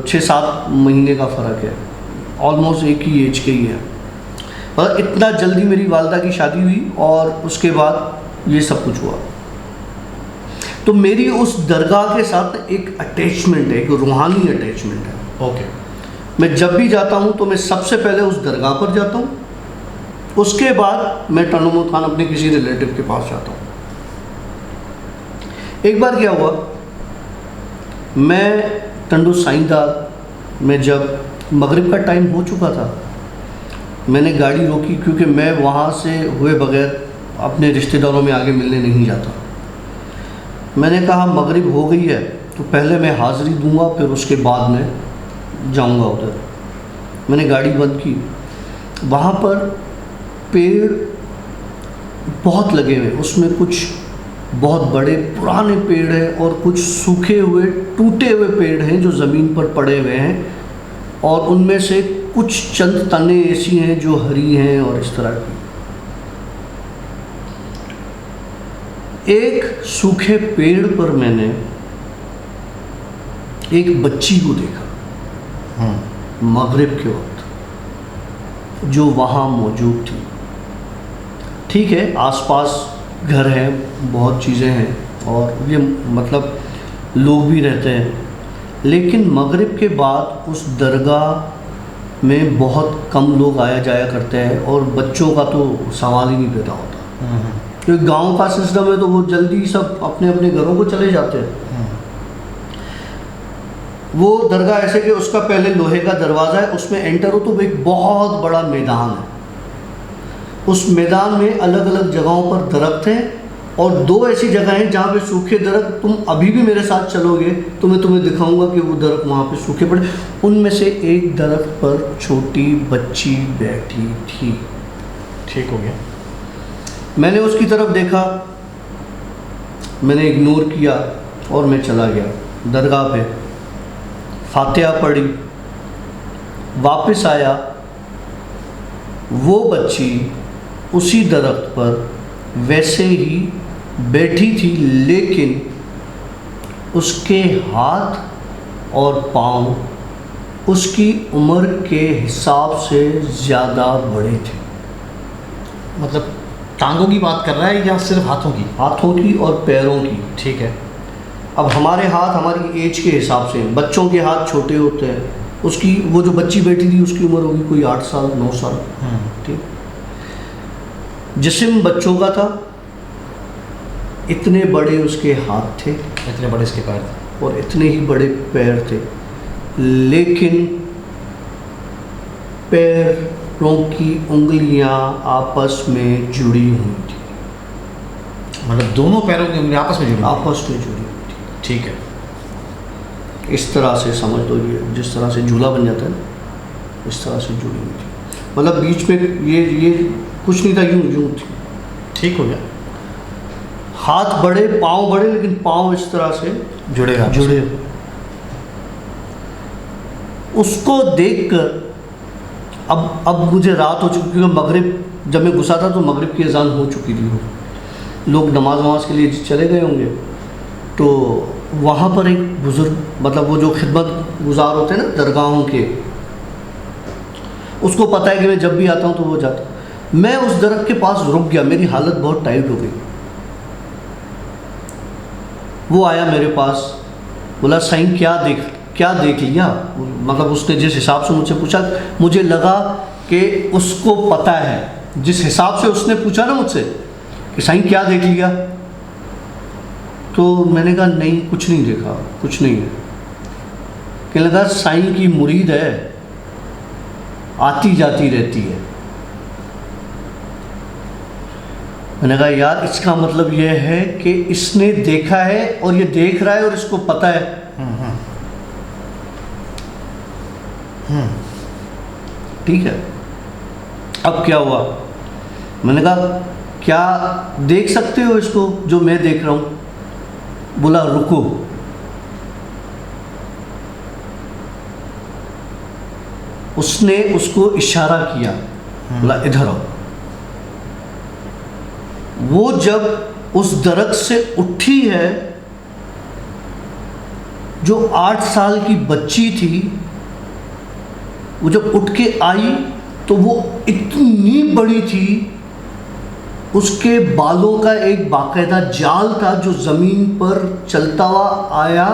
6-7 महीने का फ़र्क है, ऑलमोस्ट एक ही एज के ही है। और इतना जल्दी मेरी वालदा की शादी हुई और उसके बाद ये सब कुछ हुआ। तो मेरी उस दरगाह के साथ एक अटैचमेंट है, एक रूहानी अटैचमेंट है।
ओके।
मैं जब भी जाता हूँ तो मैं सबसे पहले उस दरगाह पर जाता हूँ, उसके बाद मैं टनमो खान अपने किसी रिलेटिव के पास जाता हूँ। एक बार क्या हुआ, मैं टंडू साइंदाल में जब मगरिब का टाइम हो चुका था, मैंने गाड़ी रोकी, क्योंकि मैं वहाँ से हुए बगैर अपने रिश्तेदारों में आगे मिलने नहीं जाता। मैंने कहा मगरिब हो गई है तो पहले मैं हाज़िरी दूंगा, फिर उसके बाद मैं जाऊंगा उधर। मैंने गाड़ी बंद की। वहाँ पर पेड़ बहुत लगे हुए, उसमें कुछ बहुत बड़े पुराने पेड़ हैं और कुछ सूखे हुए टूटे हुए पेड़ हैं जो ज़मीन पर पड़े हुए हैं, और उनमें से कुछ चंद तने ऐसी हैं जो हरी हैं और इस तरह की। एक सूखे पेड़ पर मैंने एक बच्ची को देखा मगरिब के वक्त, जो वहाँ मौजूद थी। ठीक है, आसपास घर हैं, बहुत चीज़ें हैं और ये मतलब लोग भी रहते हैं, लेकिन मगरिब के बाद उस दरगाह में बहुत कम लोग आया जाया करते हैं और बच्चों का तो सवाल ही नहीं पैदा होता, क्योंकि गांव का सिस्टम है तो वो जल्दी सब अपने अपने घरों को चले जाते हैं। वो दरगाह ऐसे कि उसका पहले लोहे का दरवाज़ा है, उसमें एंटर हो तो एक बहुत बड़ा मैदान है। उस मैदान में अलग अलग जगहों पर दरख्त हैं और 2 ऐसी जगह हैं जहाँ पे सूखे दरख्त, तुम अभी भी मेरे साथ चलोगे तो मैं तुम्हें दिखाऊंगा कि वो दरख्त वहाँ पे सूखे पड़े। उनमें से एक दरख्त पर छोटी बच्ची बैठी थी।
ठीक हो गया।
मैंने उसकी तरफ देखा, मैंने इग्नोर किया और मैं चला गया दरगाह पे, फातिहा पढ़ी, वापस आया। वो बच्ची उसी दरख्त पर वैसे ही बैठी थी, लेकिन उसके हाथ और पाँव उसकी उम्र के हिसाब से ज़्यादा बड़े थे।
मतलब टांगों की बात कर रहा है या सिर्फ हाथों की?
हाथों की और पैरों की।
ठीक है।
अब हमारे हाथ हमारी एज के हिसाब से, बच्चों के हाथ छोटे होते हैं, उसकी वो जो बच्ची बैठी थी उसकी उम्र होगी कोई 8 साल 9 साल, ठीक। जिस्म बच्चों का था, इतने बड़े उसके हाथ थे,
इतने बड़े इसके पैर थे
और इतने ही बड़े पैर थे, लेकिन पैरों की उंगलियां आपस में जुड़ी हुई थी।
मतलब दोनों पैरों की उंगलियां आपस में जुड़ी
आपस में जुड़ी हुई थी।
ठीक है।
इस तरह से समझ लो, ये जिस तरह से झूला बन जाता है ना, इस तरह से जुड़ी हुई थी। मतलब बीच में ये कुछ नहीं था, यूं थी।
ठीक हो गया।
हाथ बड़े, पाँव बड़े, लेकिन पाँव इस तरह से जुड़े। उसको देखकर अब मुझे रात हो चुकी, क्योंकि मगरिब जब मैं घुसा था तो मगरिब की अजान हो चुकी थी, लोग नमाज के लिए चले गए होंगे। तो वहाँ पर एक बुज़ुर्ग, मतलब वो जो खिदमत गुजार होते हैं ना दरगाहों के, उसको पता है कि मैं जब भी आता हूँ तो वो जाता। मैं उस दरख्त के पास रुक गया, मेरी हालत बहुत टाइट हो गई। वो आया मेरे पास, बोला साईं क्या देख लिया? मतलब उसने जिस हिसाब से मुझसे पूछा, मुझे लगा कि उसको पता है, जिस हिसाब से उसने पूछा ना मुझसे कि साईं क्या देख लिया, तो मैंने कहा नहीं कुछ नहीं देखा, कुछ नहीं है। कहने लगा साईं की मुरीद है, आती जाती रहती है। मैंने कहा यार इसका मतलब ये है कि इसने देखा है और ये देख रहा है और इसको पता है। ठीक है, अब क्या हुआ? मैंने कहा क्या देख सकते हो इसको जो मैं देख रहा हूं? बोला रुको। उसने उसको इशारा किया, बोला इधर आओ। वो जब उस दरख्त से उठी है, जो 8 साल की बच्ची थी, वो जब उठ के आई तो वो इतनी बड़ी थी, उसके बालों का एक बाकायदा जाल था जो ज़मीन पर चलता हुआ आया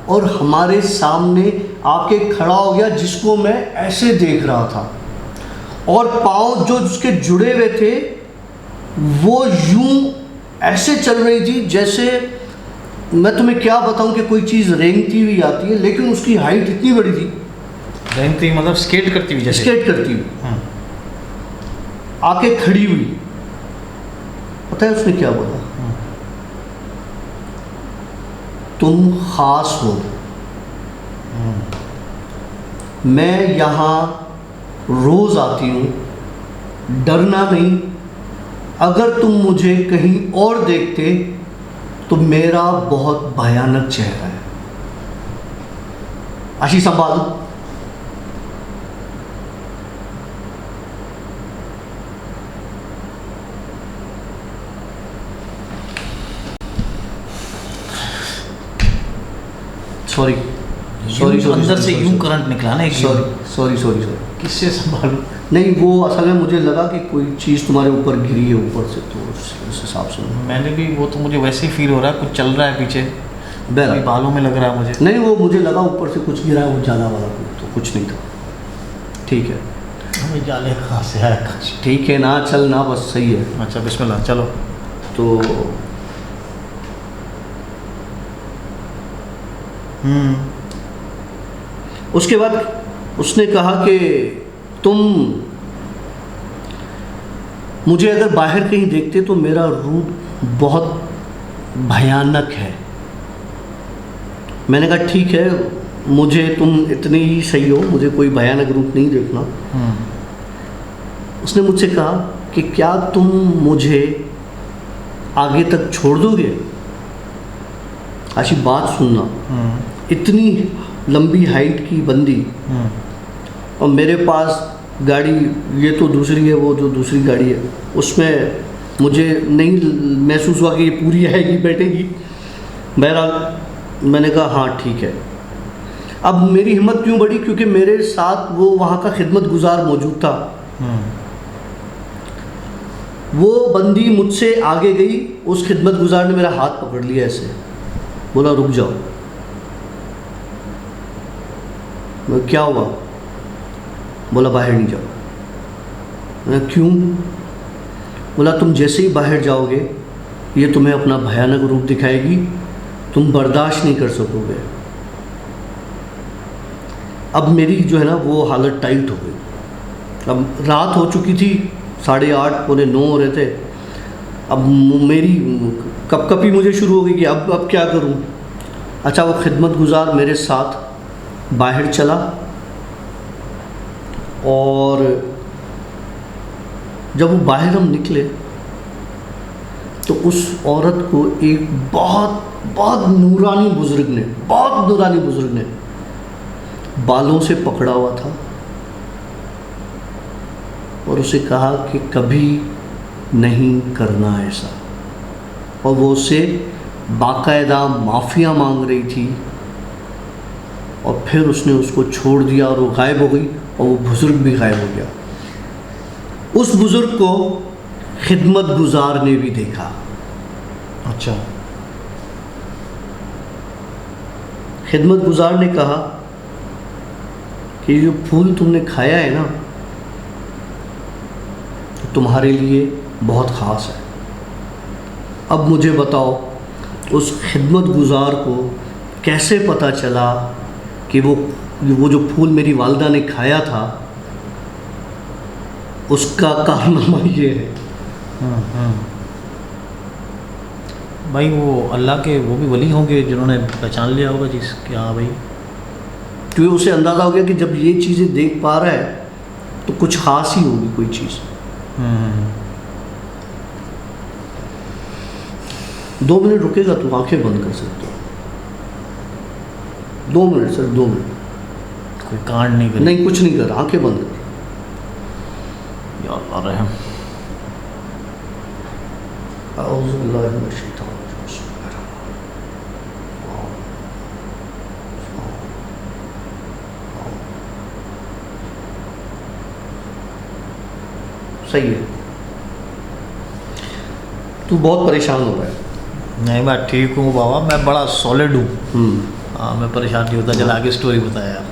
और हमारे सामने आके खड़ा हो गया, जिसको मैं ऐसे देख रहा था। और पाँव जो उसके जुड़े हुए थे वो यूं ऐसे चल रही थी जैसे, मैं तुम्हें क्या बताऊं कि कोई चीज़ रेंगती हुई आती है, लेकिन उसकी हाइट इतनी बड़ी थी।
रेंगती मतलब स्केट करती हुई? जैसे
स्केट करती हुई आके खड़ी हुई। पता है उसने क्या बोला? तुम खास हो, मैं यहाँ रोज आती हूँ, डरना नहीं। अगर तुम मुझे कहीं और देखते तो मेरा बहुत भयानक चेहरा है। आशी संभाल। सॉरी
अंदर से यूं करंट निकला ना, एक
सॉरी
किससे संभालूं?
नहीं, वो असल में मुझे लगा कि कोई चीज़ तुम्हारे ऊपर गिरी है ऊपर से, तो उस हिसाब से
मैंने भी, वो तो मुझे वैसे ही फील हो रहा है कुछ चल रहा है पीछे, बालों में लग रहा है मुझे।
नहीं, वो मुझे लगा ऊपर से कुछ गिरा है, वो जाला वाला तो कुछ नहीं था। ठीक है,
हमें जाले कहाँ से आया कुछ?
ठीक है ना, चल ना, बस सही है।
अच्छा बिस्मिल्लाह, चलो।
तो उसके बाद उसने कहा कि तुम मुझे अगर बाहर कहीं देखते तो मेरा रूप बहुत भयानक है। मैंने कहा ठीक है, मुझे तुम इतनी ही सही हो, मुझे कोई भयानक रूप नहीं देखना। उसने मुझसे कहा कि क्या तुम मुझे आगे तक छोड़ दोगे? आशी बात सुनना, इतनी लंबी हाइट की बंदी और मेरे पास गाड़ी, ये तो दूसरी है, वो जो दूसरी गाड़ी है उसमें मुझे नहीं महसूस हुआ कि ये पूरी आएगी, बैठेगी। बहरहाल मैंने कहा हाँ ठीक है। अब मेरी हिम्मत क्यों बढ़ी? क्योंकि मेरे साथ वो वहाँ का खिदमत गुजार मौजूद था। वो बंदी मुझसे आगे गई, उस खिदमत गुजार ने मेरा हाथ पकड़ लिया ऐसे, बोला रुक जाओ। बोला क्या हुआ? बोला बाहर नहीं जाओ। बोला क्यों? बोला तुम जैसे ही बाहर जाओगे ये तुम्हें अपना भयानक रूप दिखाएगी, तुम बर्दाश्त नहीं कर सकोगे। अब मेरी जो है ना वो हालत टाइट हो गई। अब रात हो चुकी थी, 8:30 पौने 9 हो रहे थे। अब मेरी कपकपी मुझे शुरू हो गई कि अब क्या करूं। अच्छा, वो खिदमत गुजार मेरे साथ बाहर चला और जब वो बाहर हम निकले तो उस औरत को एक बहुत नूरानी बुजुर्ग ने बालों से पकड़ा हुआ था और उसे कहा कि कभी नहीं करना ऐसा। और वो उससे बाकायदा माफ़िया मांग रही थी और फिर उसने उसको छोड़ दिया और वो गायब हो गई और वो बुज़ुर्ग भी गायब हो गया। उस बुज़ुर्ग को खिदमत गुजार ने भी देखा।
अच्छा।
खिदमत गुजार ने कहा कि जो फूल तुमने खाया है ना तुम्हारे लिए बहुत ख़ास है। अब मुझे बताओ उस खिदमत गुजार को कैसे पता चला कि वो जो फूल मेरी वालिदा ने खाया था उसका कारनामा ये है।
भाई वो अल्लाह के वो भी वली होंगे जिन्होंने पहचान लिया होगा जिस कि हाँ भाई,
तो उसे अंदाज़ा हो गया कि जब ये चीज़ें देख पा रहा है तो कुछ ख़ास ही होगी कोई चीज़। 2 मिनट रुकेगा तो आंखें बंद कर सकते हो। 2 मिनट सर, 2 मिनट।
कोई कांड नहीं करे।
नहीं, कुछ नहीं कर, आंखें बंद कर।
या अल्लाह रहम।
औज़ु बिल्लाहि मिनश शैतानिर रजीम। सही है। तू बहुत परेशान हो रहा है।
नहीं मैं ठीक हूँ बाबा, मैं बड़ा सॉलिड हूँ। हाँ मैं परेशान नहीं होता। चल आगे स्टोरी बता यार,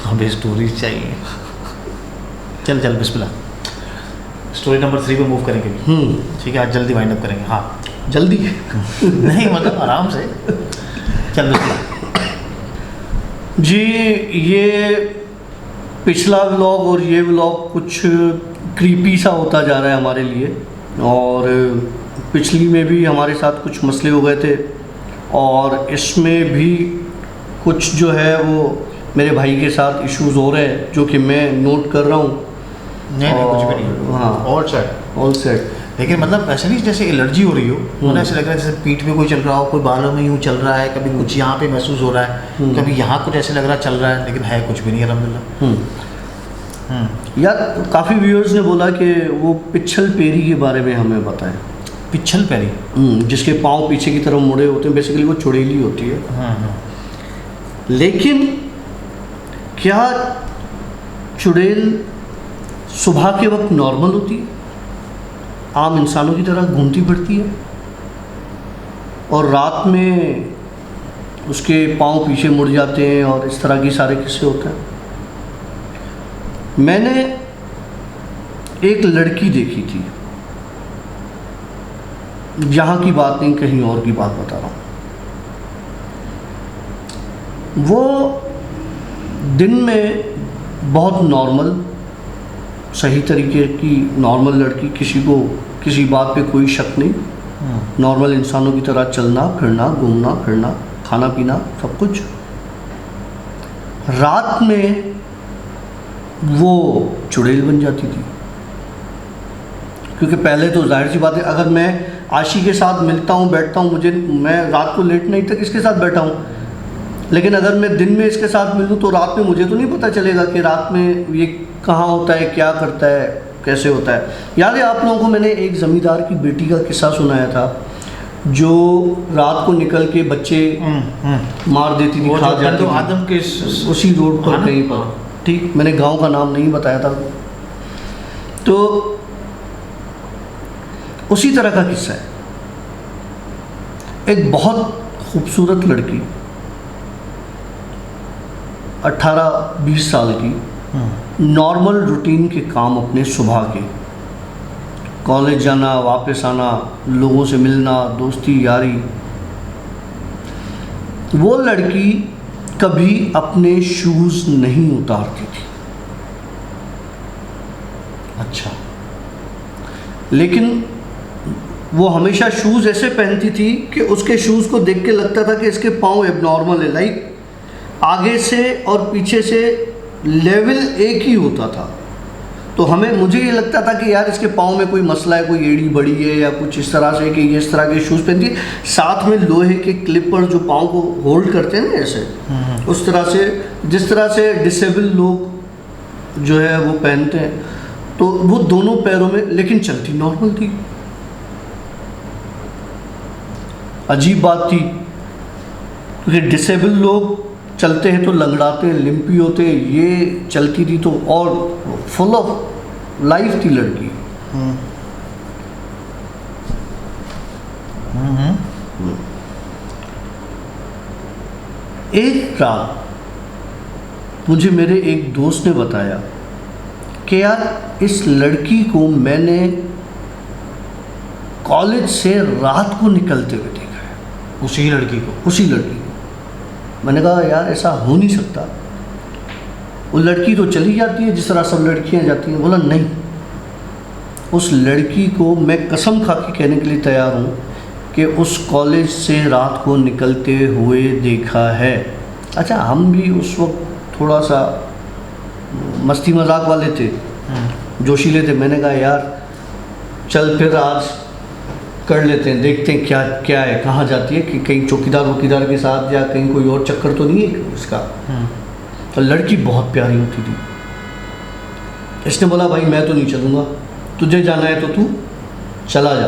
हमें स्टोरी चाहिए। चल बिस्मिल्लाह, स्टोरी नंबर 3 पे मूव करेंगे। ठीक है, आज जल्दी वाइंड अप करेंगे। हाँ
जल्दी
नहीं मतलब आराम से। चल बिस्मिल्लाह।
जी, ये पिछला व्लॉग और ये व्लॉग कुछ क्रीपी सा होता जा रहा है हमारे लिए। और पिछली में भी हमारे साथ कुछ मसले हो गए थे और इसमें भी कुछ जो है वो मेरे भाई के साथ इश्यूज हो रहे हैं जो कि मैं नोट कर रहा हूँ।
नहीं कुछ भी नहीं।
हाँ, ऑल सेट।
लेकिन मतलब ऐसे नहीं जैसे एलर्जी हो रही हो, मुझे ऐसे लग रहा है जैसे पीठ में कोई चल रहा हो, कोई बालों में यूँ चल रहा है, कभी कुछ यहाँ पे महसूस हो रहा है, कभी यहाँ कुछ ऐसे लग रहा है चल रहा है, लेकिन है कुछ भी नहीं अल्हम्दुलिल्लाह।
यार काफ़ी व्यूअर्स ने बोला कि वो पिछल पेरी के बारे में हमें बताएं।
पिछल पैरी,
जिसके पाँव पीछे की तरफ मुड़े होते हैं, बेसिकली वो चुड़ैली होती है। लेकिन क्या चुड़ैल सुबह के वक्त नॉर्मल होती है, आम इंसानों की तरह घूमती फिरती है, और रात में उसके पाँव पीछे मुड़ जाते हैं और इस तरह की सारे किस्से होते हैं? मैंने एक लड़की देखी थी, यहाँ की बात नहीं कहीं और की बात बता रहा हूँ। वो दिन में बहुत नॉर्मल, सही तरीके की नॉर्मल लड़की, किसी को किसी बात पे कोई शक नहीं, नॉर्मल इंसानों की तरह चलना फिरना, घूमना फिरना, खाना पीना सब कुछ। रात में वो चुड़ैल बन जाती थी, क्योंकि पहले तो जाहिर सी बात है, अगर मैं आशी के साथ मिलता हूँ, बैठता हूँ, मैं रात को लेट नाइट तक इसके साथ बैठा हूँ, लेकिन अगर मैं दिन में इसके साथ मिलूँ तो रात में मुझे तो नहीं पता चलेगा कि रात में ये कहाँ होता है, क्या करता है, कैसे होता है। याद है आप लोगों को मैंने एक ज़मींदार की बेटी का किस्सा सुनाया था, जो रात को निकल के बच्चे मार देती थी, खा जाती थी,
आदम के
उसी रोड पर कहीं पर। ठीक, मैंने गांव का नाम नहीं बताया था। तो उसी तरह का किस्सा है। एक बहुत खूबसूरत लड़की, 18-20 साल की, नॉर्मल रूटीन के काम अपने सुबह के, कॉलेज जाना, वापस आना, लोगों से मिलना, दोस्ती यारी। वो लड़की कभी अपने शूज़ नहीं उतारती थी।
अच्छा।
लेकिन वो हमेशा शूज़ ऐसे पहनती थी कि उसके शूज़ को देख के लगता था कि इसके पाँव एबनॉर्मल है, लाइक आगे से और पीछे से लेवल एक ही होता था। तो मुझे ये लगता था कि यार इसके पाँव में कोई मसला है, कोई एड़ी बड़ी है या कुछ इस तरह से कि ये इस तरह के शूज़ पहनती है। साथ में लोहे के क्लिपर जो पाँव को होल्ड करते हैं ना ऐसे, उस तरह से, जिस तरह से डिसेबल लोग जो है वो पहनते हैं, तो वो दोनों पैरों में, लेकिन चलती नॉर्मल थी। अजीब बात थी क्योंकि डिसेबल लोग चलते हैं तो लंगड़ाते हैं, लिम्पी होते हैं, ये चलती थी तो और फुल ऑफ लाइफ थी लड़की। एक रात मुझे मेरे एक दोस्त ने बताया कि यार इस लड़की को मैंने कॉलेज से रात को निकलते हुए देखा है।
उसी लड़की को?
उसी लड़की को। मैंने कहा यार ऐसा हो नहीं सकता, वो लड़की तो चली जाती है जिस तरह सब लड़कियां जाती हैं। बोला नहीं, उस लड़की को मैं कसम खा के कहने के लिए तैयार हूँ कि उस कॉलेज से रात को निकलते हुए देखा है। अच्छा, हम भी उस वक्त थोड़ा सा मस्ती मजाक वाले थे, जोशीले थे। मैंने कहा यार चल फिर आज कर लेते हैं, देखते हैं क्या क्या है, कहाँ जाती है, कि कहीं चौकीदार वकीदार के साथ या कहीं कोई और चक्कर तो नहीं है उसका। तो लड़की बहुत प्यारी होती थी। इसने बोला भाई मैं तो नहीं चलूँगा, तुझे जाना है तो तू चला जा।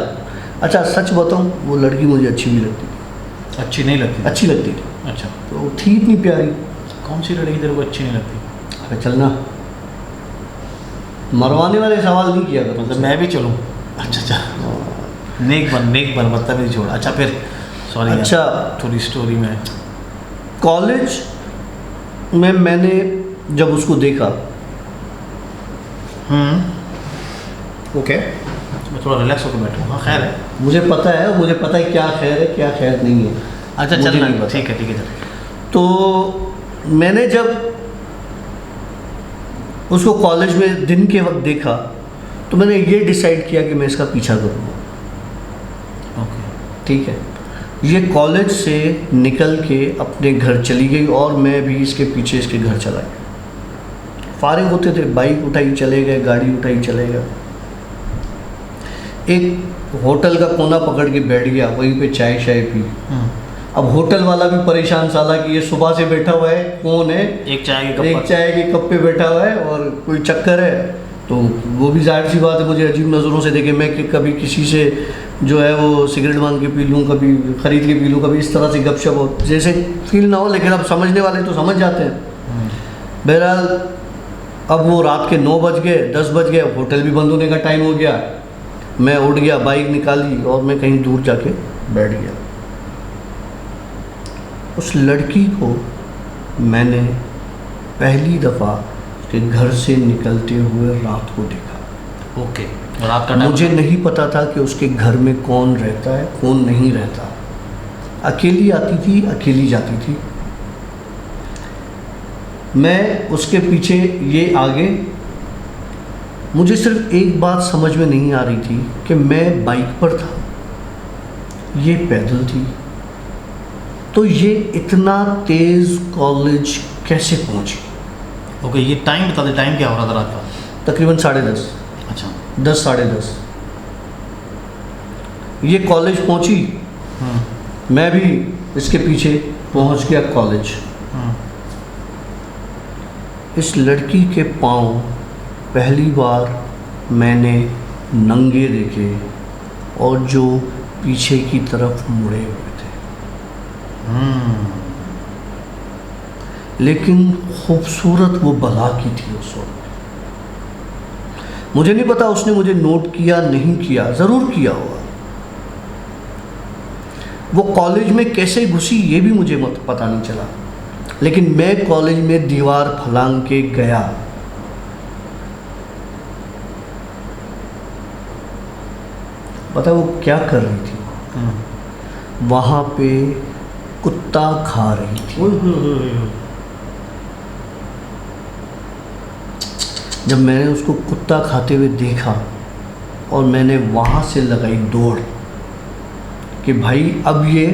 अच्छा सच बताऊँ, वो लड़की मुझे अच्छी भी लगती थी।
अच्छी नहीं लगती?
अच्छी लगती थी।
अच्छा,
तो थी इतनी प्यारी।
कौन सी लड़की तेरे को अच्छी नहीं लगती?
अरे चलना, मरवाने वाले सवाल नहीं किया करो।
मतलब मैं भी चलूँ? अच्छा, नेक बन बदतमीजी छोड़। अच्छा फिर, सॉरी।
अच्छा,
थोड़ी स्टोरी में।
कॉलेज में मैंने जब उसको देखा,
ओके, मैं थोड़ा रिलैक्स होकर बैठूँ। हाँ खैर है,
मुझे पता है क्या खैर है क्या खैर नहीं है।
अच्छा
मुझे
चलना,
नहीं पता।
ठीक है।
तो मैंने जब उसको कॉलेज में दिन के वक्त देखा तो मैंने ये डिसाइड किया कि मैं इसका पीछा करूँगा।
ओके,
ठीक है। ये कॉलेज से निकल के अपने घर चली गई और मैं भी इसके पीछे इसके घर चला गया। फारिग होते थे, बाइक उठाई चले गए, गाड़ी उठाई चले गए। एक होटल का कोना पकड़ के बैठ गया, वहीं पे चाय शाय पी। अब होटल वाला भी परेशान साला कि ये सुबह से बैठा हुआ है, कौन है,
एक चाय के
कप पे बैठा हुआ है और कोई चक्कर है। तो वो भी जाहिर सी बात है मुझे अजीब नज़रों से देखे। मैं कि कभी किसी से जो है वो सिगरेट मांग के पी लूँ, कभी ख़रीद के पी लूँ, कभी इस तरह से गपशप हो, जैसे फील ना हो। लेकिन अब समझने वाले तो समझ जाते हैं। बहरहाल अब वो रात के 9 बज गए, 10 बज गए, होटल भी बंद होने का टाइम हो गया। मैं उठ गया, बाइक निकाली और मैं कहीं दूर जाके बैठ गया। उस लड़की को मैंने पहली दफ़ा उसके घर से निकलते हुए रात को देखा।
ओके, रात का टाइम?
मुझे नहीं पता था कि उसके घर में कौन रहता है, कौन नहीं रहता। अकेली आती थी, अकेली जाती थी। मैं उसके पीछे, ये आगे। मुझे सिर्फ एक बात समझ में नहीं आ रही थी कि मैं बाइक पर था, ये पैदल थी, तो ये इतना तेज़ कॉलेज कैसे पहुंची?
ओके, ये टाइम बता दे, टाइम क्या हो रहा था रात का?
तकरीबन 10:30।
अच्छा,
10 साढ़े 10 ये कॉलेज पहुंची। मैं भी इसके पीछे पहुंच गया कॉलेज। इस लड़की के पाँव पहली बार मैंने नंगे देखे और जो पीछे की तरफ मुड़े हुए थे। लेकिन खूबसूरत वो बला की थी उस वक्त। मुझे नहीं पता उसने मुझे नोट किया नहीं किया, ज़रूर किया होगा। वो कॉलेज में कैसे घुसी ये भी मुझे पता नहीं चला, लेकिन मैं कॉलेज में दीवार फलांग के गया। पता वो क्या कर रही थी? वहाँ पे कुत्ता खा रही थी। जब मैंने उसको कुत्ता खाते हुए देखा और मैंने वहाँ से लगाई दौड़ कि भाई अब ये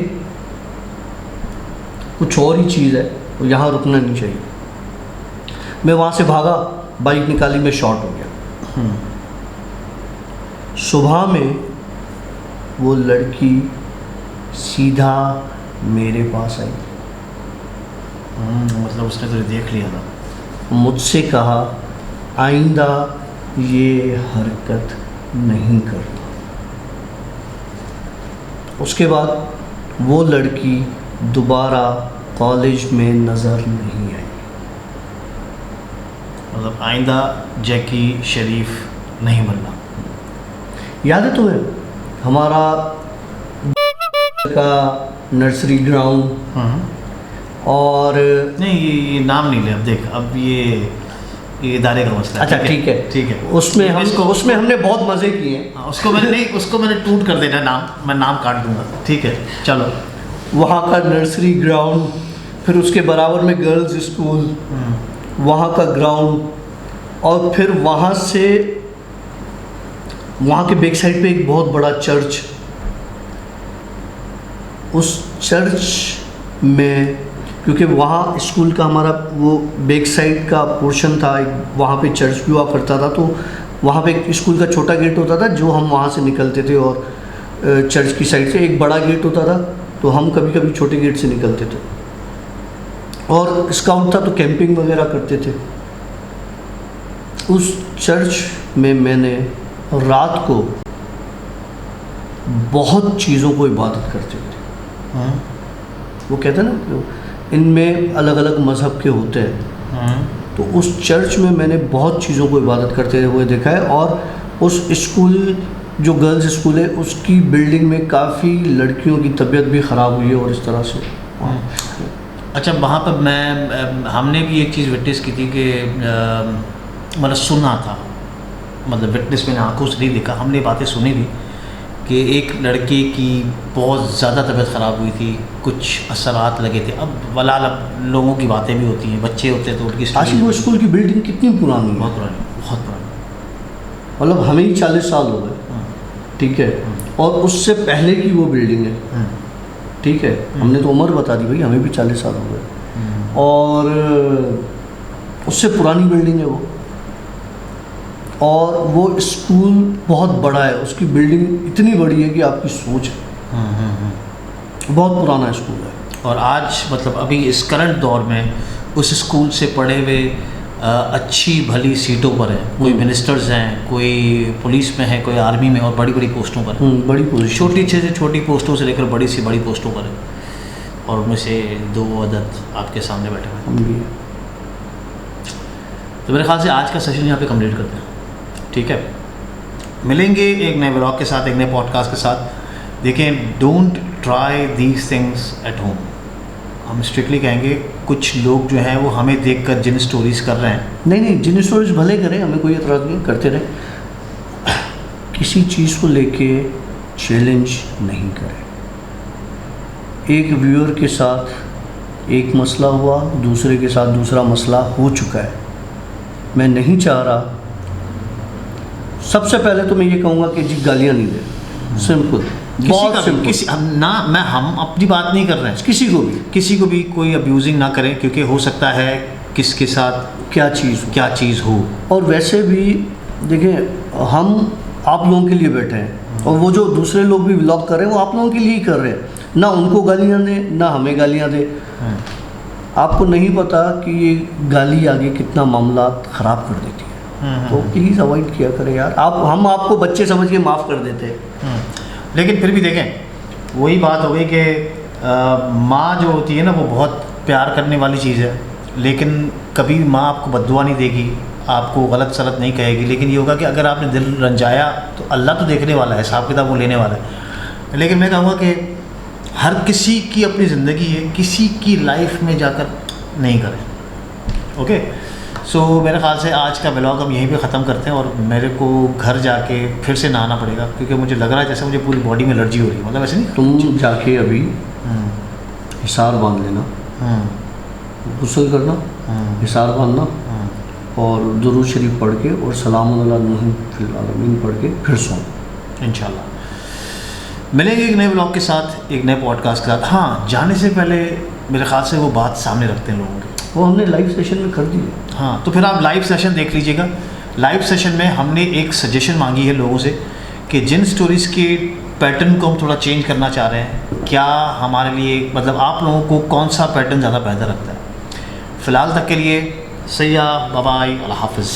कुछ और ही चीज़ है, यहाँ रुकना नहीं चाहिए। मैं वहाँ से भागा, बाइक निकाली, मैं शॉर्ट हो गया। सुबह में वो लड़की सीधा मेरे पास आई।
मतलब उसने तो देख लिया था।
मुझसे कहा आइंदा ये हरकत नहीं करना। उसके बाद वो लड़की दोबारा कॉलेज में नज़र नहीं आई।
मतलब आइंदा जैकी शरीफ नहीं बनना।
याद है तुम्हें हमारा का नर्सरी ग्राउंड? और
नहीं ये नाम नहीं ले, अब देख अब ये इदारे का मसला।
अच्छा ठीक है
ठीक है।
उसमें हमने बहुत मज़े किए।
उसको मैंने टूट कर देना नाम, मैं नाम काट दूंगा। ठीक है चलो।
वहाँ का नर्सरी ग्राउंड, फिर उसके बराबर में गर्ल्स स्कूल, वहाँ का ग्राउंड, और फिर वहाँ से वहाँ के बैक साइड पे एक बहुत बड़ा चर्च। उस चर्च में क्योंकि वहाँ स्कूल का हमारा वो बैक साइड का पोर्शन था, वहाँ पे चर्च भी हुआ करता था, तो वहाँ पे एक स्कूल का छोटा गेट होता था जो हम वहाँ से निकलते थे, और चर्च की साइड से एक बड़ा गेट होता था, तो हम कभी कभी छोटे गेट से निकलते थे। और स्काउट था तो कैंपिंग वगैरह करते थे। उस चर्च में मैंने रात को बहुत चीज़ों को इबादत करते थे। वो कहते हैं ना इनमें अलग अलग मज़हब के होते हैं, तो उस चर्च में मैंने बहुत चीज़ों को इबादत करते हुए देखा है। और उस स्कूल जो गर्ल्स स्कूल है उसकी बिल्डिंग में काफ़ी लड़कियों की तबीयत भी ख़राब हुई है और इस तरह से।
अच्छा वहाँ पर हमने भी एक चीज़ विटनेस की थी कि मतलब सुना था, मतलब विटनेस मैंने आंखों से नहीं देखा, हमने बातें सुनी थी कि एक लड़के की बहुत ज़्यादा तबीयत ख़राब हुई थी, कुछ असरात लगे थे। अब वलाल लोगों की बातें भी होती हैं, बच्चे होते हैं तो उनकी
आशिक वो स्कूल की बिल्डिंग कितनी पुरानी है?
बहुत पुरानी।
मतलब हमें ही 40 साल हो गए, ठीक है, और उससे पहले की वो बिल्डिंग है, ठीक है। हमने तो उम्र बता दी भाई, हमें भी 40 साल हो गए, और उससे पुरानी बिल्डिंग है वो। और वो स्कूल बहुत बड़ा है, उसकी बिल्डिंग इतनी बड़ी है कि आपकी सोच है। बहुत पुराना स्कूल है।
और आज मतलब अभी इस करंट दौर में उस स्कूल से पढ़े हुए अच्छी भली सीटों पर हैं, कोई मिनिस्टर्स हैं, कोई पुलिस में है, कोई आर्मी में, और बड़ी बड़ी पोस्टों पर है।
बड़ी पोस्ट,
छोटी से छोटी पोस्टों से लेकर बड़ी सी बड़ी पोस्टों पर है, और उनमें से 2 अदद आपके सामने बैठे हुए हैं। तो मेरे ख्याल से आज का सेशन यहाँ पे कंप्लीट करते हैं, ठीक है। मिलेंगे एक नए व्लॉग के साथ, एक नए पॉडकास्ट के साथ। देखें, don't try these things at home. हम स्ट्रिक्टली कहेंगे कुछ लोग जो हैं वो हमें देखकर जिन स्टोरीज कर रहे हैं,
नहीं जिन स्टोरीज भले करें, हमें कोई एतराज़ नहीं, करते रहे। किसी चीज़ को लेके चैलेंज नहीं करें। एक व्यूअर के साथ एक मसला हुआ, दूसरे के साथ दूसरा मसला हो चुका है। मैं नहीं चाह रहा, सबसे पहले तो मैं ये कहूँगा कि जी गालियाँ नहीं दे, सिंपल, बहुत सिंपल।
हम अपनी बात नहीं कर रहे हैं,
किसी को भी
कोई अब्यूजिंग ना करें, क्योंकि हो सकता है किसके साथ क्या चीज़ हो।
और वैसे भी देखें, हम आप लोगों के लिए बैठे हैं, और वो जो दूसरे लोग भी व्लॉग कर रहे हैं वो आप लोगों के लिए ही कर रहे हैं। ना उनको गालियाँ दें, ना हमें गालियाँ दें। आपको नहीं पता कि ये गाली आगे कितना मामला ख़राब कर देती है, तो प्लीज़ अवॉइड किया करें यार। हम आपको बच्चे समझ के माफ़ कर देते हैं,
लेकिन फिर भी देखें वही बात हो गई कि माँ जो होती है ना वो बहुत प्यार करने वाली चीज़ है, लेकिन कभी माँ आपको बद्दुआ नहीं देगी, आपको गलत सलत नहीं कहेगी, लेकिन ये होगा कि अगर आपने दिल रंजाया तो अल्लाह तो देखने वाला है, हिसाब किताब वो लेने वाला है। लेकिन मैं कहूँगा कि हर किसी की अपनी ज़िंदगी है, किसी की लाइफ में जाकर नहीं करें। ओके, सो मेरे ख्याल से आज का ब्लॉग हम यहीं पे ख़त्म करते हैं और मेरे को घर जाके फिर से नहाना पड़ेगा क्योंकि मुझे लग रहा है जैसे मुझे पूरी बॉडी में एलर्जी हो रही है। मतलब ऐसे नहीं,
तुम जाके अभी हिसार बांध लेना, गुस्ल करना, हिसार बांधना और दुरूद शरीफ पढ़ के और सलाम अला नूह फिल आलमीन पढ़ के फिर सो
इंशाल्लाह मिलेंगे एक नए ब्लॉग के साथ, एक नए पॉडकास्ट के साथ। हाँ, जाने से पहले मेरे ख्याल से वो बात सामने रखते हैं लोगों के,
वो हमने लाइव सेशन में कर दी है।
हाँ, तो फिर आप लाइव सेशन देख लीजिएगा। लाइव सेशन में हमने एक सजेशन मांगी है लोगों से कि जिन स्टोरीज़ के पैटर्न को हम थोड़ा चेंज करना चाह रहे हैं, क्या हमारे लिए मतलब आप लोगों को कौन सा पैटर्न ज़्यादा बेहतर लगता है। फ़िलहाल तक के लिए सैया, बाय बाय, अल्लाह हाफ़िज़।